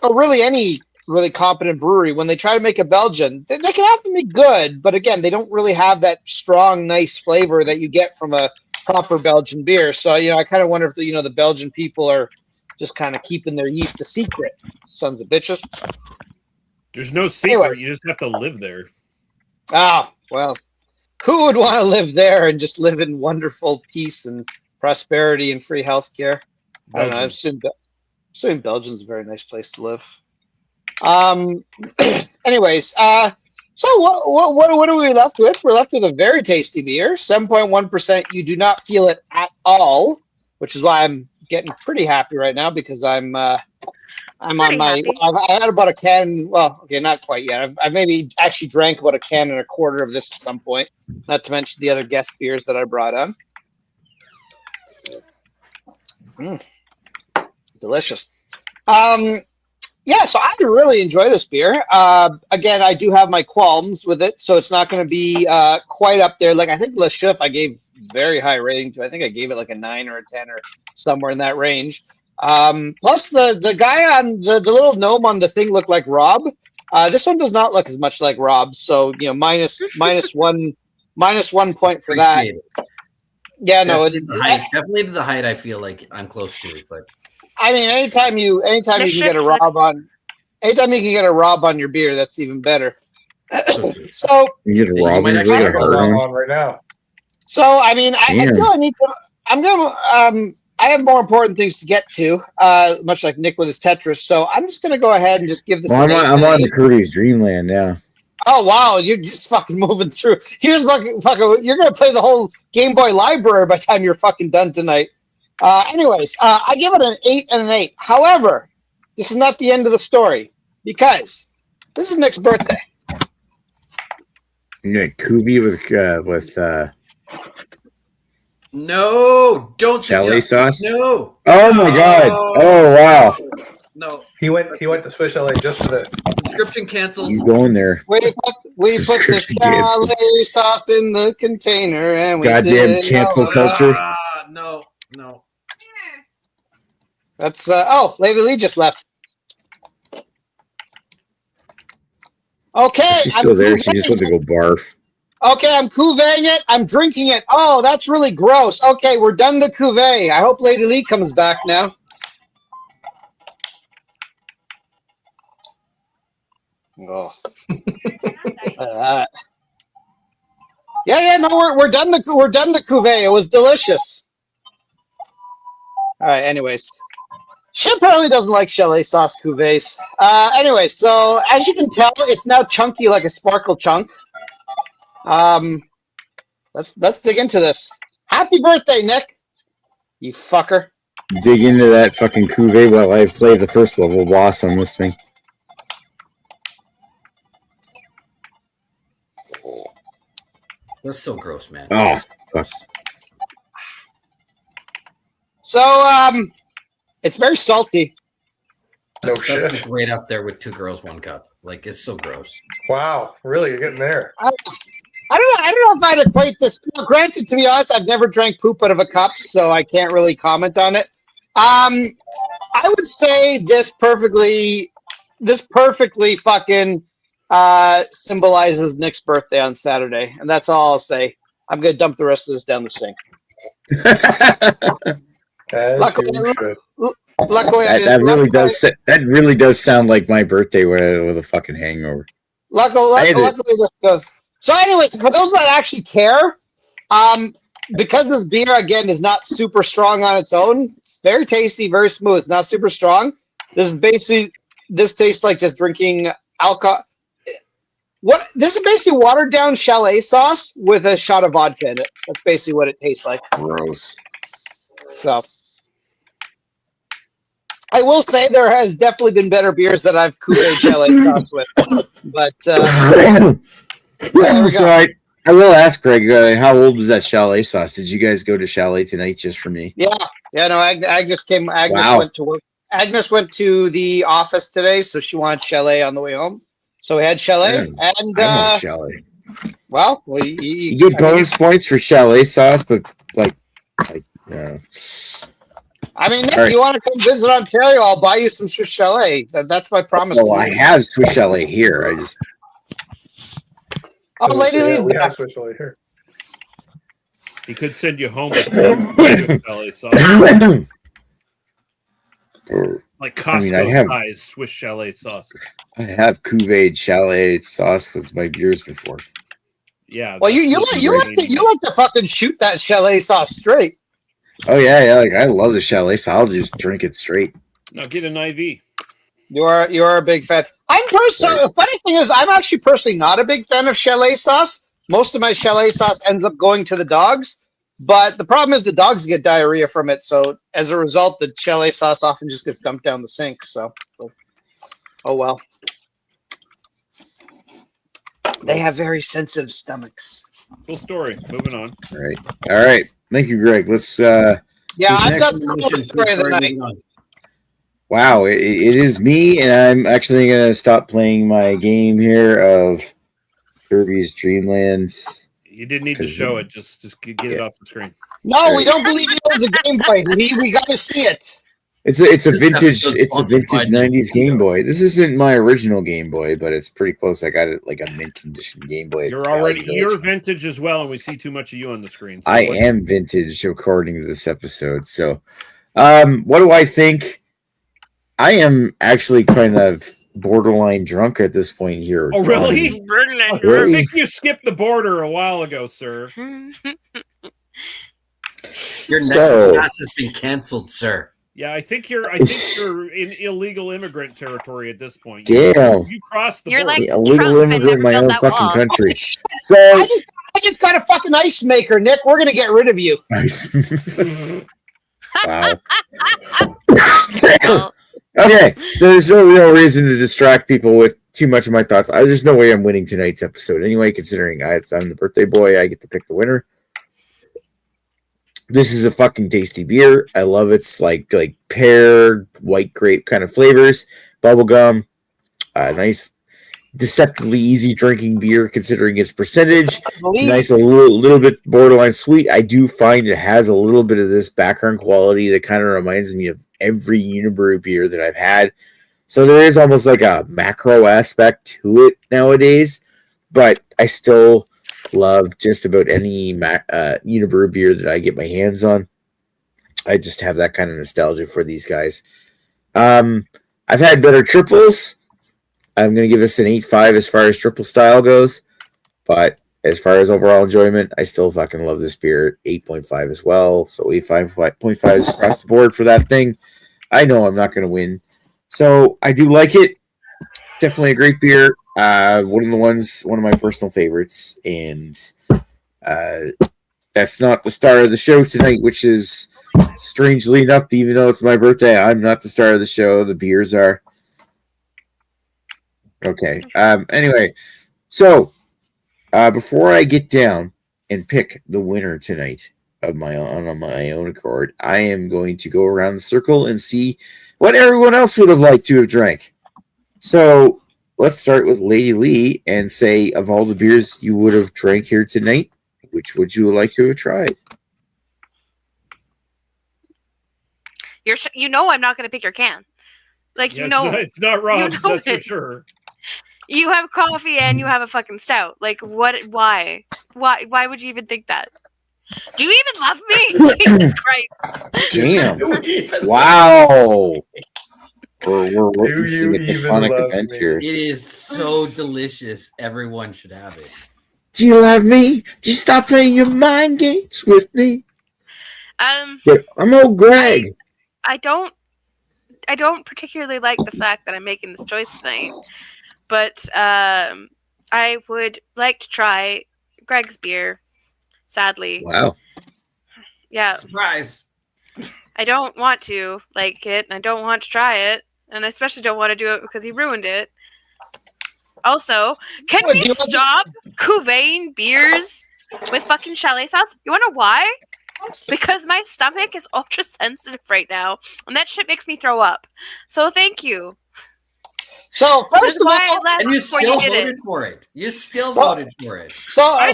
really any really competent brewery, when they try to make a Belgian, they can have to be good, but again, they don't really have that strong, nice flavor that you get from a proper Belgian beer. So, I kind of wonder if the Belgian people are just kind of keeping their yeast a secret. Sons of bitches. There's no secret. Anyways, you just have to live there. Ah, well, who would want to live there and just live in wonderful peace and prosperity and free healthcare? I don't know. I've assumed Belgium's a very nice place to live. Anyways, so what are we left with? We're left with a very tasty beer, 7.1%. You do not feel it at all, which is why I'm getting pretty happy right now because I'm on my. I had about a can. Well, okay, not quite yet. I've maybe actually drank about a can and a quarter of this at some point. Not to mention the other guest beers that I brought on. Delicious. Yeah, so I really enjoy this beer. Again, I do have my qualms with it, so it's not going to be quite up there. Like I think Le Chiffre, I gave very high rating to. I think I gave it like a 9 or a 10 or somewhere in that range. Plus, the guy on the little gnome on the thing looked like Rob. This one does not look as much like Rob, so minus 1 point for that. Yeah, no, definitely to the height. I feel like I'm close to it, but. I mean, anytime you can get a Rob on your beer, that's even better. So you get a Rob on right now. So I mean, I feel I need to. I'm gonna. I have more important things to get to, much like Nick with his Tetris. So I'm just gonna go ahead and just give this. Well, I'm on the Kirby's Dream Land now. Oh wow, you're just fucking moving through. Here's fucking. You're gonna play the whole Game Boy library by the time you're fucking done tonight. Anyways, I give it an 8 and an 8. However, this is not the end of the story because this is Nick's birthday. You got Kubi with No, don't chalet sauce. No. Oh my god. Oh wow. No. He went to Swiss LA just for this. Subscription canceled. He's going there. We put the chalet sauce in the container and we goddamn cancel culture. No. That's Lady Lee just left. Okay, She's still there. She just went to go barf. Okay, I'm cuveying it. I'm drinking it. Oh, that's really gross. Okay, we're done the cuvee. I hope Lady Lee comes back now. Oh. No, we're done the cuvee. It was delicious. All right. Anyways, she apparently doesn't like chalet sauce cuvées. Anyway, so as you can tell, it's now chunky like a sparkle chunk. Let's dig into this. Happy birthday, Nick. You fucker. Dig into that fucking cuvee while I play the first level boss on this thing. That's so gross, man. Oh, fuck. So, it's very salty. No That's shit. like right up there with 2 girls, 1 cup. Like, it's so gross. Wow, really? You're getting there. I don't know if I'd equate this. Now, granted, to be honest, I've never drank poop out of a cup, so I can't really comment on it. I would say this perfectly fucking symbolizes Nick's birthday on Saturday, and that's all I'll say. I'm gonna dump the rest of this down the sink. Luckily, that really does sound like my birthday with a fucking hangover. Luckily, this goes. So, anyways, for those that actually care, because this beer again is not super strong on its own, it's very tasty, very smooth, not super strong. This tastes like just drinking alcohol. This is basically watered down chalet sauce with a shot of vodka in it. That's basically what it tastes like. Gross. So, I will say there has definitely been better beers that I've coupé chalet sauce with, but there we go. So I will ask Greg, how old is that chalet sauce? Did you guys go to chalet tonight just for me? Yeah. No, Agnes came. Agnes went to work. Agnes went to the office today, so she wanted chalet on the way home. So we had chalet, and I want chalet. Well, you get bonus points for chalet sauce, but I mean, Nick, you want to come visit Ontario? I'll buy you some Swiss chalet. That's my promise. Well, I have Swiss chalet here. I just. Oh, Lady Lee, we have Swiss chalet here. He could send you home with chalet sauce. Like Costco size Swiss chalet sauce. I have cuvee chalet sauce with my beers before. Yeah. Well, you like to fucking shoot that chalet sauce straight. Oh yeah. Like I love the chalet sauce. I'll just drink it straight. Now get an IV. You are a big fan. The funny thing is, I'm actually personally not a big fan of chalet sauce. Most of my chalet sauce ends up going to the dogs. But the problem is the dogs get diarrhea from it. So as a result, the chalet sauce often just gets dumped down the sink. So oh well. They have very sensitive stomachs. Cool story. Moving on. All right. Thank you, Greg. Let's. I've got the coolest story of the night. Wow, it is me, and I'm actually going to stop playing my game here of Kirby's Dream Land. You didn't need to show it. Just get it off the screen. No, we don't believe it was a Game Boy. We got to see it. It's a vintage 90s Game Boy. This isn't my original Game Boy, but it's pretty close. I got it like a mint condition Game Boy. You're vintage as well, and we see too much of you on the screen. So I am vintage according to this episode. So, what do I think? I am actually kind of borderline drunk at this point here. Oh, really? Borderline I think you skipped the border a while ago, sir. Your Nexus pass has been canceled, sir. Yeah, I think you're in illegal immigrant territory at this point. Damn. You crossed the You're border. like illegal Trump and immigrant in my never own built that fucking wall. country. So So I just got a fucking ice maker, Nick. We're gonna get rid of you. nice. Wow. Well, Okay, so there's no real reason to distract people with too much of my thoughts. There's no way I'm winning tonight's episode anyway, considering I'm the birthday boy. I get to pick the winner. This is a fucking tasty beer. I love its like pear, white grape kind of flavors, bubblegum, nice, deceptively easy drinking beer considering its percentage. Nice, a little bit borderline sweet. I do find it has a little bit of this background quality that kind of reminds me of every Unibrew beer that I've had. So there is almost like a macro aspect to it nowadays, but I still love just about any Unibrew beer that I get my hands on. I just have that kind of nostalgia for these guys. I've had better triples. I'm going to give this an 8.5 as far as triple style goes, but as far as overall enjoyment, I still fucking love this beer. 8.5 as well, so 8.5 is across the board for that thing. I know I'm not going to win, so I do like it. Definitely a great beer. One of my personal favorites, and that's not the star of the show tonight, which is strangely enough, even though it's my birthday, I'm not the star of the show. The beers are. Okay. Anyway, so before I get down and pick the winner tonight on my own accord, I am going to go around the circle and see what everyone else would have liked to have drank. So let's start with Lady Lee and say, of all the beers you would have drank here tonight, which would you like to have tried? you know I'm not going to pick your can. Like, Yeah, it's not Rob's, you know that's for sure. You have coffee and you have a fucking stout. Like, what? Why? Why would you even think that? Do you even love me? Jesus Christ! Damn! Wow! We're witnessing a tectonic event here. It is so delicious. Everyone should have it. Do you love me? Do you stop playing your mind games with me? Yeah, I'm old Greg. I don't particularly like the fact that I'm making this choice tonight, but I would like to try Greg's beer. Sadly, Wow. Yeah. Surprise. I don't want to like it, and I don't want to try it, and I especially don't want to do it because he ruined it. Also, can we stop cuvée beers with fucking chalet sauce? You wanna know why? Because my stomach is ultra sensitive right now, and that shit makes me throw up. So thank you. So first of all, and you still voted for it. You still voted for it. I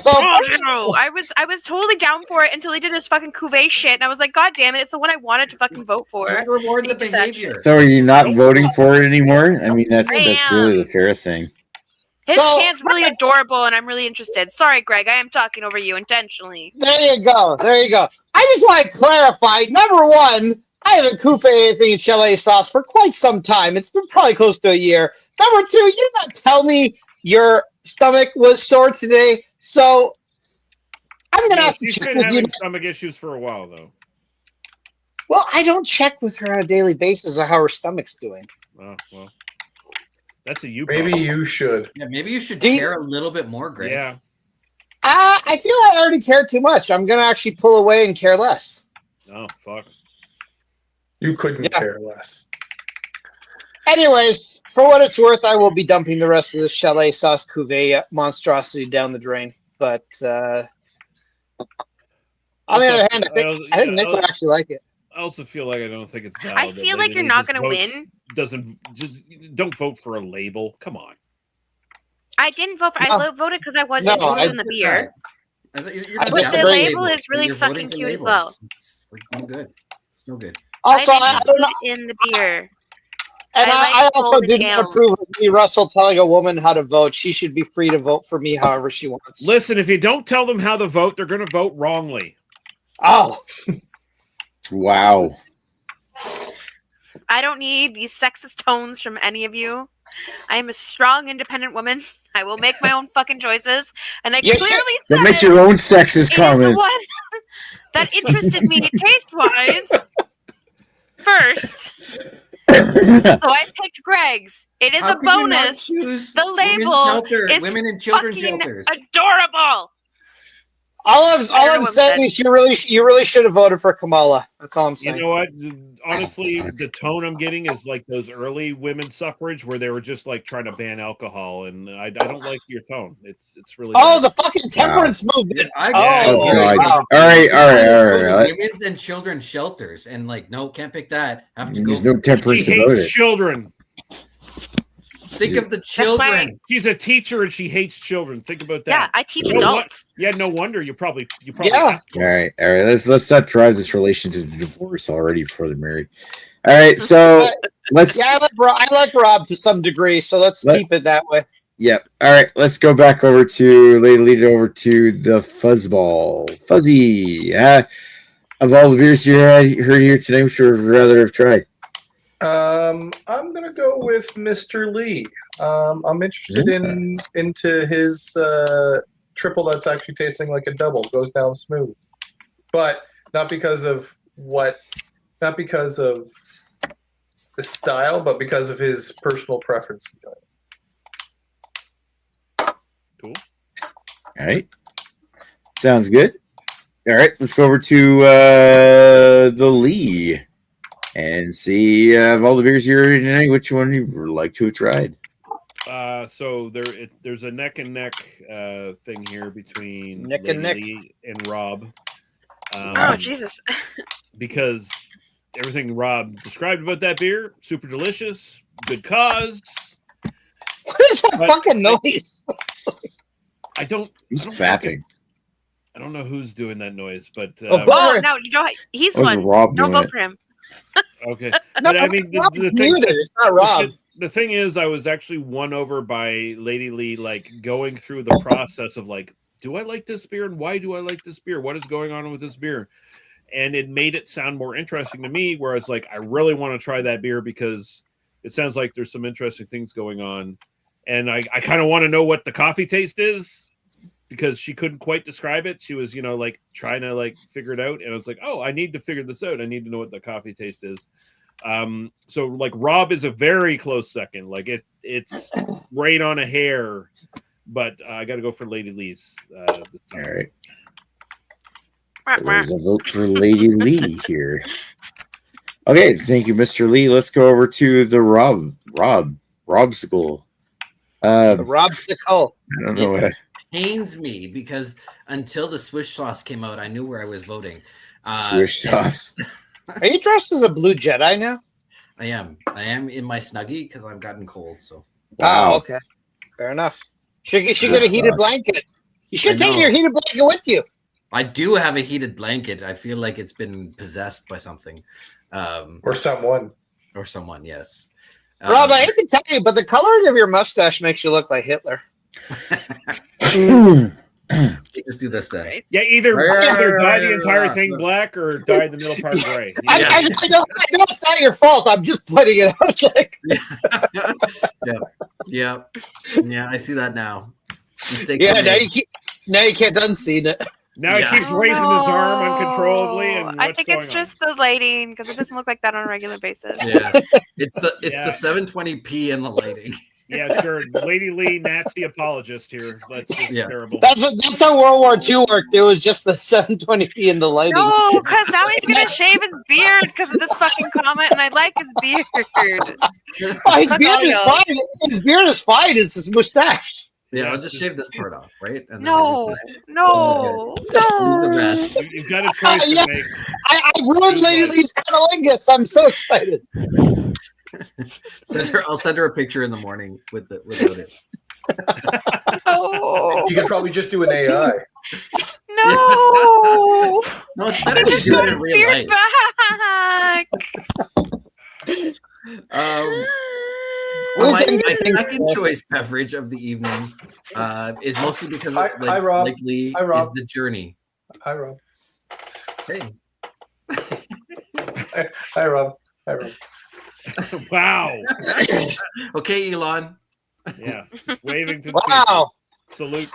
was totally down for it until he did this fucking cuvée shit, and I was like, God damn it, it's the one I wanted to fucking vote for. Don't reward the behavior. So are you not voting for it anymore? I mean, that's really the fair thing. His can's really adorable, and I'm really interested. Sorry, Greg, I am talking over you intentionally. There you go. I just want to clarify. Number one, I haven't coupé anything in chalet sauce for quite some time. It's been probably close to a year. Number two, you not tell me your stomach was sore today, so I'm gonna have to check with you. She's been having stomach issues for a while, though. Well, I don't check with her on a daily basis of how her stomach's doing. Oh, well. That's a you. Maybe problem. you should. Yeah, maybe you should care a little bit more, Greg. Yeah. I feel I already care too much. I'm gonna actually pull away and care less. Oh, fuck. You couldn't care less. Anyways, for what it's worth, I will be dumping the rest of this chalet sauce cuvée monstrosity down the drain. But on the other hand, I think Nick would actually like it. I also feel like I don't think it's valid. I feel like you're not going to win. Don't vote for a label. Come on. I didn't vote for. I voted because I wasn't interested in the beer. But the label is really fucking cute as well. It's like no good. It's no good. Also, I don't know in the beer. And I also do not approve of me, Russell, telling a woman how to vote. She should be free to vote for me however she wants. Listen, if you don't tell them how to vote, they're going to vote wrongly. Oh. Wow. I don't need these sexist tones from any of you. I am a strong, independent woman. I will make my own fucking choices. And I clearly said make your own sexist comments. that interested me taste-wise first. So I picked Greg's. It is How a could you not bonus. choose The label is women and children fucking shelters. adorable. All I'm saying is you really should have voted for Kamala. That's all I'm saying. You know what? Honestly, the tone I'm getting is like those early women's suffrage where they were just like trying to ban alcohol, and I don't like your tone. It's really Oh, bad. the fucking temperance movement. I God. Wow. All right. Women's and children's shelters, and like, no, can't pick that. Have to There's go. no temperance She about hates it. children. Think of the children. She's a teacher and she hates children. Think about that. Yeah, I teach No adults. Yeah, no wonder you probably Yeah. asked for All it. right. Let's not drive this relation to divorce already before they're married. All right, so let's. Yeah, I like Rob to some degree, so let's keep it that way. Yep. All right, let's go back over to lead it over to the fuzzball. Fuzzy. Of all the beers you heard here today, which would rather have tried? I'm gonna go with Mr. Lee. I'm interested into his triple that's actually tasting like a double, goes down smooth, but not because of the style, but because of his personal preference. Cool. All right. Sounds good. All right, let's go over to the Lee and see of all the beers you're eating tonight, which one you would like to have tried. So there's a neck and neck thing here between Neck and neck. Lee and Rob. Oh, Jesus. Because everything Rob described about that beer, super delicious, good cause. What is that fucking noise? Who's fapping? I don't know who's doing that noise, but Oh, no, you don't. He's one. Rob Don't doing vote it? for him. okay. No, But I mean, Rob's the muted. It's not Rob. The thing is, I was actually won over by Lady Lee, like going through the process of like, do I like this beer and why do I like this beer? What is going on with this beer? And it made it sound more interesting to me, whereas like I really want to try that beer because it sounds like there's some interesting things going on. And I kind of want to know what the coffee taste is because she couldn't quite describe it. She was, like trying to like figure it out. And I was like, oh, I need to figure this out. I need to know what the coffee taste is. So like Rob is a very close second. Like it's right on a hair, but I got to go for Lady Lee's. All right. So there's a vote for Lady Lee here. Okay, thank you, Mr. Lee. Let's go over to the Rob school. The Robsicle. I don't know what. Pains me because until the Swish sauce came out, I knew where I was voting. Swish sauce. Are you dressed as a blue Jedi now? I am in my Snuggie because I've gotten cold. So. Wow. Oh, okay. Fair enough. Should get a heated blanket. You should take your heated blanket with you. I do have a heated blanket. I feel like it's been possessed by something. Or someone. Or someone, yes. Rob, I hate to tell you, but the coloring of your mustache makes you look like Hitler. Let's do this then. Yeah, either dye the entire thing black or dye the middle part gray. I know it's not your fault. I'm just pointing it out. Like... yeah. I see that now. Mistake now you can't unsee it. Now he keeps raising his arm uncontrollably, and I think it's just the lighting because it doesn't look like that on a regular basis. Yeah, it's the 720p and the lighting. Yeah, sure. Lady Lee, Nazi apologist here. That's just terrible. That's how World War II worked. It was just the 720p and the lighting. No, because now he's gonna shave his beard because of this fucking comment, and I like his beard. Oh, his beard is fine. His beard is fine. It's his mustache. Yeah, I'll just shave this part off, right? And no. The rest. You've got a choice to make. I ruined Lady Lee's cunnilingus. I'm so excited. I'll send her a picture in the morning with it. No. You could probably just do an AI. No. No, it's better to do it in real life. Back. My second choice beverage of the evening is mostly because Rob. is the journey. Hi, Rob. Hey. Hi, Rob. Wow. Okay, Elon. Yeah. Waving to wow. Salute.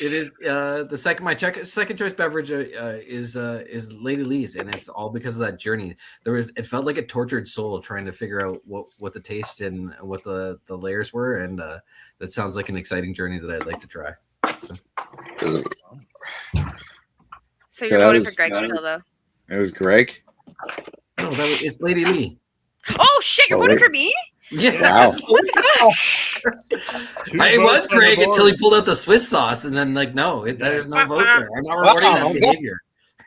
It is the second. My second choice beverage is Lady Lee's, and it's all because of that journey. It felt like a tortured soul trying to figure out what the taste and what the layers were, and that sounds like an exciting journey that I'd like to try. So you're voting for Greg still, though? It was Greg. No, it's Lady Lee. Oh shit! You're voting for me? Yeah. Wow. What the fuck? It was Greg until he pulled out the Swiss sauce, and then there's no vote there. I'm not rewarding that behavior.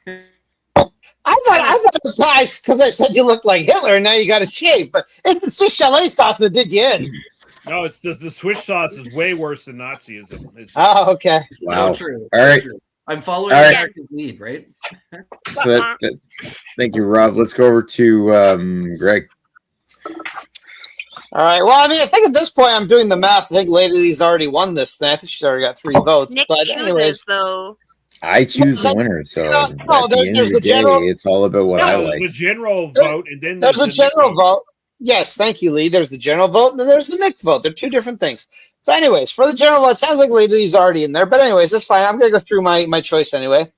I thought it was nice because I said you look like Hitler, and now you got to shave. But it's just chalet sauce that did you in. No, it's just the Swiss sauce is way worse than Nazism. It's just, Okay. Wow. So true. All right. True. I'm following All right. America's lead, right? So thank you, Rob. Let's go over to Greg. All right. Well, I mean, I think at this point I'm doing the math. I think Lady Lee's already won this thing. I think she's already got 3 votes. Nick but chooses, anyways, though. I choose the winner, so No, at the end of the day, it's all about what I there's like. a general vote, and then there's a the general Nick vote. Yes, thank you, Lee. There's the general vote, and then there's the Nick vote. They're 2 different things. So anyways, for the general vote, it sounds like Lady Lee's already in there. But anyways, that's fine. I'm going to go through my choice anyway.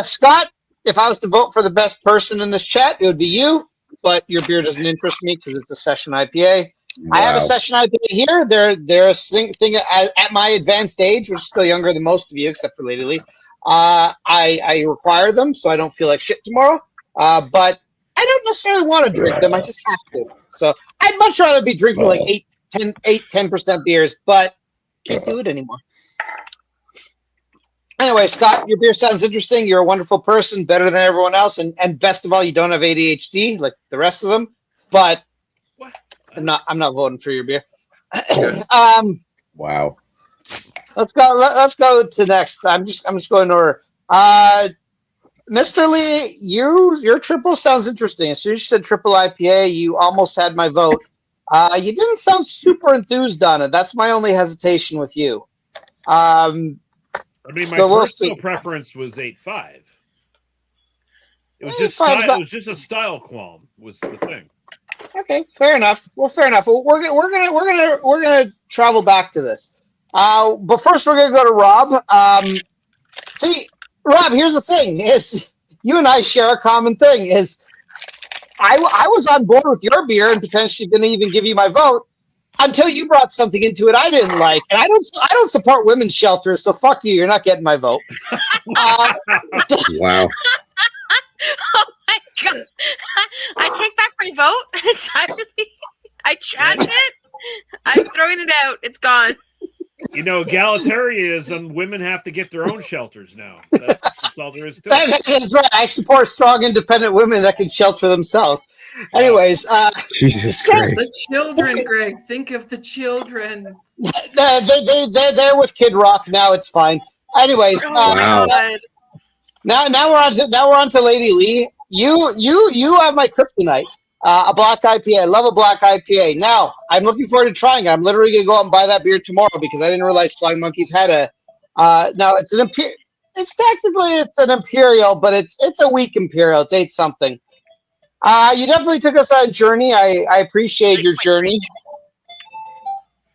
Scott, if I was to vote for the best person in this chat, it would be you. But your beer doesn't interest me because it's a session IPA. Wow. I have a session IPA here. They're a thing at my advanced age, which is still younger than most of you, except for Lady Lee. I require them, so I don't feel like shit tomorrow. But I don't necessarily want to drink them. I just have to. So I'd much rather be drinking like 10% beers, but can't do it anymore. Anyway, Scott, your beer sounds interesting. You're a wonderful person, better than everyone else, and best of all, you don't have ADHD like the rest of them. But What? I'm not voting for your beer. Wow. Let's go to next. I'm just going to order. Mr. Lee, your triple sounds interesting. As soon as you said triple IPA, you almost had my vote. You didn't sound super enthused on it. That's my only hesitation with you. I mean, my So personal preference was 8.5. It was just Five's it was just a style qualm was the thing. Okay, fair enough. Well, fair enough. Well, we're gonna travel back to this. But first we're gonna go to Rob. See, Rob, here's the thing: is you and I share a common thing. Is I was on board with your beer and potentially going to even give you my vote until you brought something into it I didn't like, and I don't support women's shelters, so fuck you. You're not getting my vote. Wow. Oh my god! I take back my vote entirely. I trashed it. I'm throwing it out. It's gone. You know, egalitarianism, women have to get their own shelters now. That's all there is to it. That is right. I support strong, independent women that can shelter themselves. Anyways, Jesus Christ. The children, Greg. Think of the children. they're with Kid Rock now. It's fine. Anyways, Wow. now we're on to Lady Lee. You have my kryptonite. A black IPA. I love a black IPA. Now, I'm looking forward to trying it. I'm literally going to go out and buy that beer tomorrow because I didn't realize Flying Monkeys had a. Now, it's an imperial. It's an imperial, but it's a weak imperial. It's 8 something. You definitely took us on a journey. I appreciate your journey.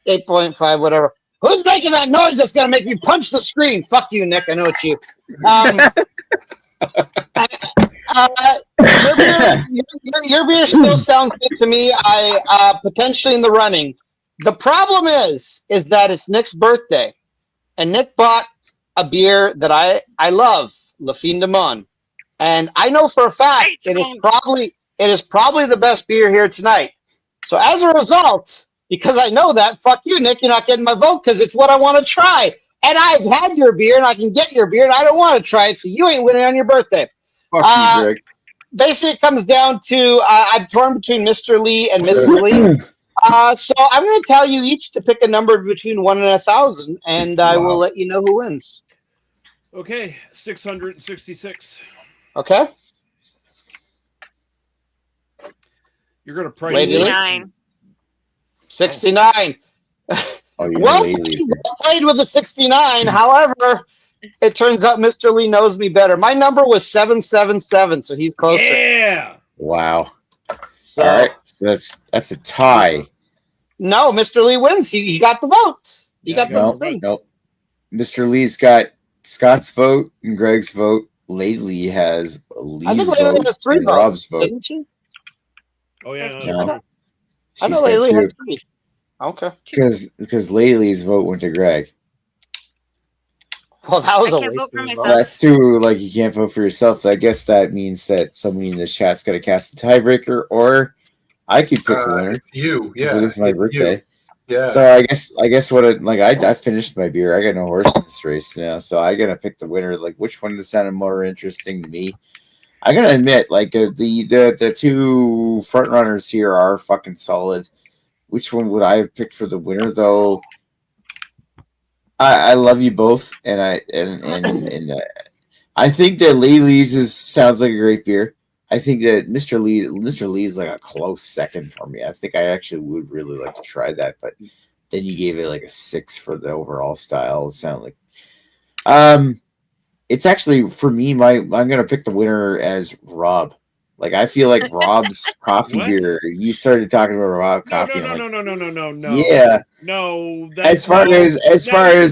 8.5, whatever. Who's making that noise that's going to make me punch the screen? Fuck you, Nick. I know it's you. Your beer still sounds good to me. I potentially in the running. The problem is that it's Nick's birthday, and Nick bought a beer that I love, Le Fin de Mon, and I know for a fact it is probably the best beer here tonight. So as a result, because I know that, fuck you, Nick, you're not getting my vote because it's what I want to try, and I've had your beer and I can get your beer and I don't want to try it, so you ain't winning on your birthday. Fuck you, Greg. Basically, it comes down to I'm torn between Mr. Lee and Mrs. Lee. So I'm going to tell you each to pick a number between 1 and 1,000, and I will let you know who wins. Okay, 666. Okay. You're going to price Lady Lee? 69. 69. Oh, you're Well lazy. played with a 69. However, it turns out Mr. Lee knows me better. My number was 777, so he's closer. Yeah. Wow. So, All right. So that's a tie. No, Mr. Lee wins. He got the vote. He got the No, thing. no. Mr. Lee's got Scott's vote and Greg's vote. Lady Lee has Lee's I think vote Laylee has 3 and votes, Rob's vote. doesn't she? Oh yeah, No. that's No. true. I She's know got Laylee 2 had 3. Okay. because Lady Lee's vote went to Greg. Well, that was I a can't waste vote for of his myself. vote. That's too like you can't vote for yourself. I guess that means that somebody in the chat's got to cast the tiebreaker, or I could pick the winner It's you, because yeah. it is my it's you. birthday. Yeah. So I guess what it, like I finished my beer. I got no horse in this race now, so I gotta pick the winner. Like which one sounded more interesting to me? I gotta admit, like the 2 front runners here are fucking solid. Which one would I have picked for the winner though? I love you both, and I think that Lady Lee's sounds like a great beer. I think that Mr. Lee's like a close second for me. I think I actually would really like to try that, but then you gave it like a 6 for the overall style. It sounded like, it's actually for me. I'm gonna pick the winner as Rob. Like I feel like Rob's coffee What? beer. You started talking about Rob No, coffee. no, I'm no, like, no, no, no, no, no. yeah. No. As far as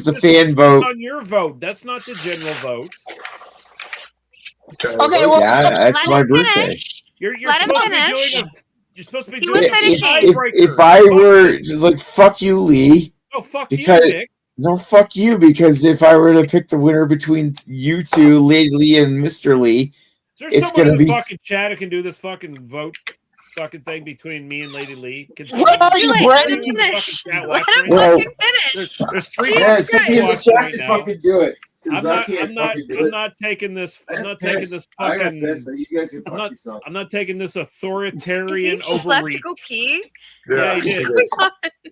the fan vote, on your vote, that's not the general vote. Okay, well, yeah, that's Let my him birthday. finish. You're Let him supposed to be finish. doing you're supposed to be He doing was a finishing. tiebreaker. If I were like fuck you, Lee. Oh fuck because- you, Nick. No, fuck you, because if I were to pick the winner between you 2, Lady Lee and Mr. Lee, Is there it's someone gonna in the be- fucking chat who can do this fucking vote fucking thing between me and Lady Lee? Can What someone are you, Do it. Brandon? Let him finish. fucking chat Let watch him right Well- fucking finish. There's 3 Jesus yeah, people somebody in the watching chat right can now. fucking do it. 'cause I'm I not. can't I'm not. fucking do I'm it. not taking this. I I'm got not taking pissed. this I got fucking. pissed, so you guys can I'm fuck not- yourself. I'm not taking this Is he authoritarian just left to overreach. go pee? Yeah, he did.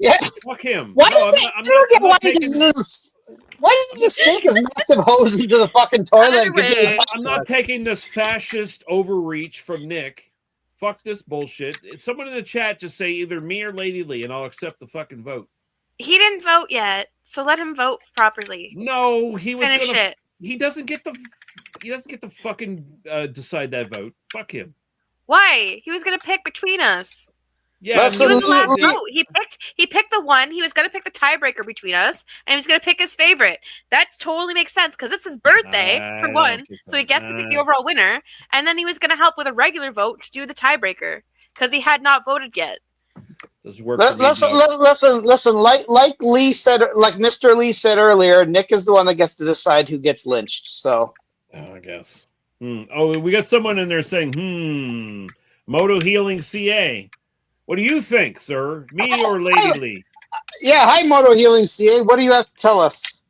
Yeah. Fuck him. Why No, does I'm it? not Why taking. does he just stick his massive hose into the fucking toilet? and continue Anyway. talking I'm to not us? taking this fascist overreach from Nick. Fuck this bullshit. Someone in the chat just say either me or Lady Lee, and I'll accept the fucking vote. He didn't vote yet, so let him vote properly. No, he was Finish gonna. it. He doesn't get the. He doesn't get to fucking decide that vote. Fuck him. Why? He was gonna pick between us. Yeah, Let's He was allowed to Lee- vote. He picked the one. He was gonna pick the tiebreaker between us, and he was gonna pick his favorite. That totally makes sense because it's his birthday for I one, don't think so he gets to pick the Uh, overall winner. And then he was gonna help with a regular vote to do the tiebreaker because he had not voted yet. Does work. For me, Listen, Doug. listen. Like Lee said, like Mr. Lee said earlier, Nick is the one that gets to decide who gets lynched. So Oh, I guess. Oh, we got someone in there saying, Moto Healing CA. What do you think, sir? Me or Lady Lee? yeah, hi Moto Healing CA. What do you have to tell us?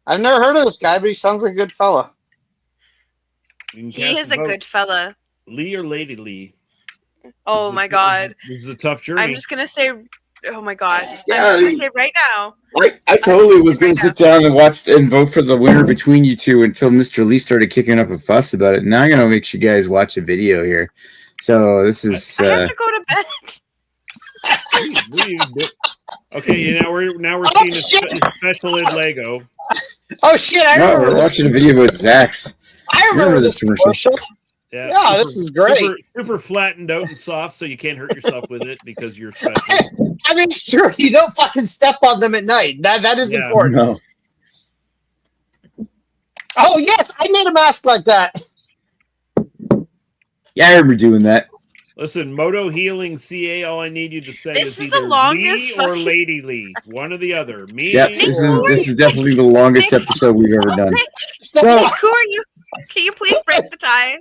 I've never heard of this guy, but he sounds like a good fella. You can He cast is a vote. good fella. Lee or Lady Lee? Oh my god. This is a tough journey. I'm just gonna say, oh my god. Yeah, I'm just gonna say right now. I totally was going to sit down and watch and vote for the winner between you 2 until Mr. Lee started kicking up a fuss about it. Now I'm going to make you guys watch a video here. So this is I have to go to bed. Okay, now we're seeing a special ed Lego. Oh shit! I no, remember we're this. watching a video with Zach's. I remember this commercial. commercial. Yeah, this is great. Super flattened out and soft, so you can't hurt yourself with it because you're special. I mean, sure, you don't fucking step on them at night. That is Yeah. important. No. Oh yes, I made a mask like that. Yeah, I remember doing that. Listen, Moto Healing CA, all I need you to say This is is the either longest Lee or fucking- Lady Lee. One or the other. Me Yep, this is definitely the longest episode we've ever done. So Who are you? Can you please break the tie?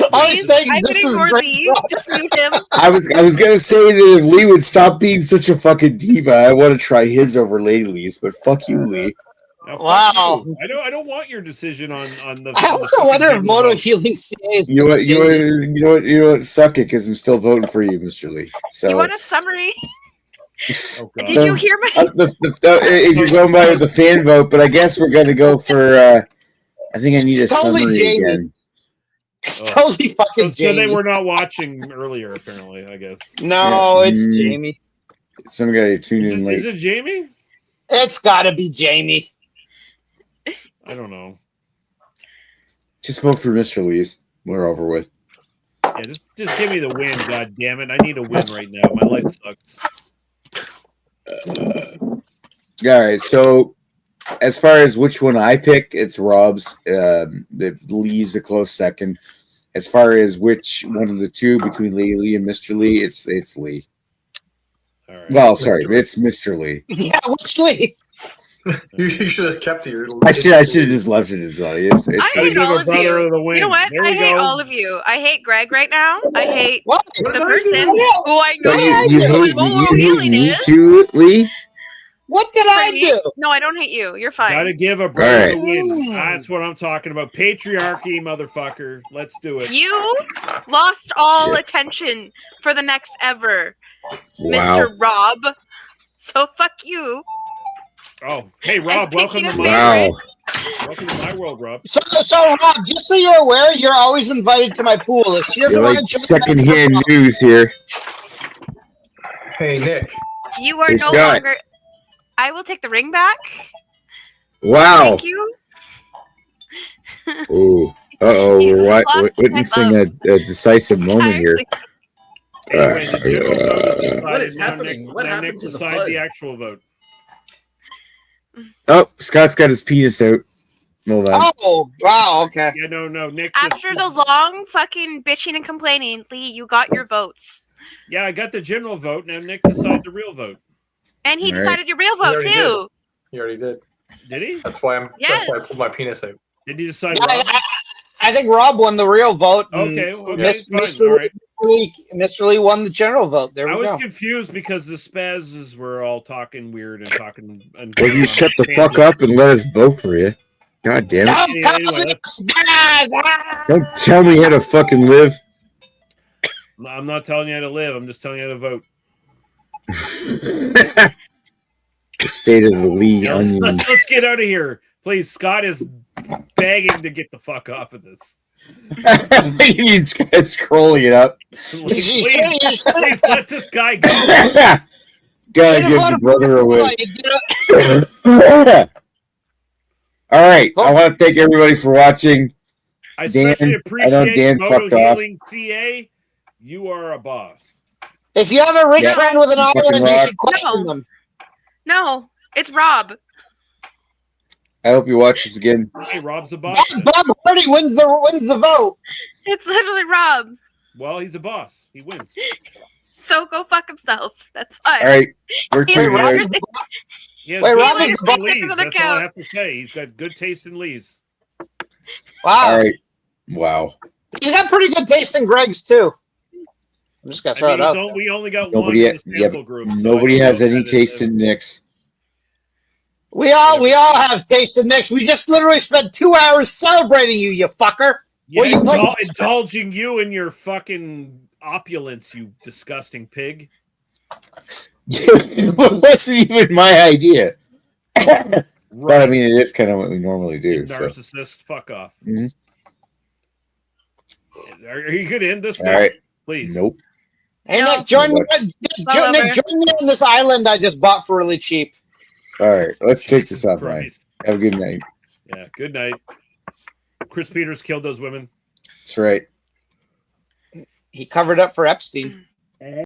I was Please, saying I'm this gonna is ignore great. Lee. Just mute him. I was gonna say that if Lee would stop being such a fucking diva, I want to try his over Lady Lee's, but fuck you, Lee. Now, fuck Wow. you. I don't want your decision on the. I on the also fucking wonder if general Moto vote. Healing CA is. You know what? Suck it, because I'm still voting for you, Mr. Lee. So You want a summary? Oh, God. Did So- you hear my? if you're going by the fan vote, but I guess we're gonna go for. I think I need a It's totally summary Jamie. again. Totally fucking So they Jamie. were not watching earlier, apparently. I guess. No, Yeah. it's Jamie. Some guy tuned in Is late. it Jamie? It's got to be Jamie. I don't know. Just vote for Mr. Lee's. We're over with. Yeah, just give me the win. God damn it! I need a win right now. My life sucks. All right. So, as far as which one I pick, it's Rob's. Lee's a close second. As far as which one of the two between Lady Lee and Mr. Lee, it's Lee. All right. Well, sorry, it's Mr. Lee. Yeah, which Lee? You should have kept it. I should have just left it as it's I hate Give all a of brother you. of the win. You know what? There I we hate go. all of you. I hate Greg right now. I hate What? the did I person do? who I know you hate me too, Lee? What did I do? No, I don't hate you. You're fine. Gotta give a brother Right. a win. That's what I'm talking about. Patriarchy, motherfucker. Let's do it. You lost all Shit. attention for the next ever, Wow. Mr. Rob. So fuck you. Oh, hey Rob, welcome picking to a my Wow. welcome to my world, Rob. So Rob, just so you're aware, you're always invited to my pool. If she doesn't You're want like to join, secondhand news here. Hey, Nick. You are Hey, no Scott. longer. I will take the ring back. Wow. Thank you. Ooh. Uh-oh. You We're lost my witnessing a decisive moment here. Anyway, the general vote is decided. What is Now happening? Nick, What now happened Nick to the decide fuzz? the actual vote. Oh, Scott's got his penis out. Hold on. Oh, wow, okay. Yeah, no, Nick. After the long fucking bitching and complaining, Lee, you got your votes. Yeah, I got the general vote. Now Nick decide the real vote. And he All right. decided your real He vote, already too. You already did. Did he? That's why Yes. I pulled my penis out. Did he decide? Yeah, Rob? I think Rob won the real vote. And Okay, fine, Mr. all right. Mr. Lee won the general vote. There I we was go. confused because the spazzes were all talking weird and talking. And Will you shut the fuck up and let us vote for you? God damn it. Don't call Anyway, me spaz! Ah! Don't tell me how to fucking live. I'm not telling you how to live. I'm just telling you how to vote. The state of the Lee Yeah, onion. let's get out of here, please. Scott is begging to get the fuck off of this. He's scrolling it up. Please, You should- please let this guy go. Gotta Should have give the voted for brother a Mr. win. Lee. All right. I want to thank everybody for watching. I Dan, especially I know appreciate Dan Moto fucked off. Healing CA. You are a boss. If you have a rich Yeah. friend with an Fucking island, you rock. should question No. them. No, it's Rob. I hope you watch this again. Hey, Rob's a boss. then. Bob Hardy wins the vote. It's literally Rob. Well, he's a boss. He wins. So go fuck himself. That's fine. All right. We're He's Wait, tweeting Rob it. is the He has Wait, good Rob taste is in the leaves. boss. That's all I have to say. He's got good taste in leaves. Wow. All right. Wow. He's got pretty good taste in Greg's too. I'm just gonna I throw mean, it out. we only got Nobody, one in the yeah, sample group. so nobody I don't has know any if that taste is- in Nick's. We all have taste in Nick's. We just literally spent 2 hours celebrating you, you fucker. Yeah, Well, you play- indulging you in your fucking opulence, you disgusting pig. It wasn't even my idea. Right. But I mean, it is kind of what we normally do. So. Narcissist, fuck off. Mhm. Are you going to end this All now? right. Please. Nope. Hey No. Nick, join me. all Nick, over. join me on this island I just bought for really cheap. All right. Let's take this Jesus offline. Christ. Have a good night. Yeah, good night. Chris Peters killed those women. That's right. He covered up for Epstein.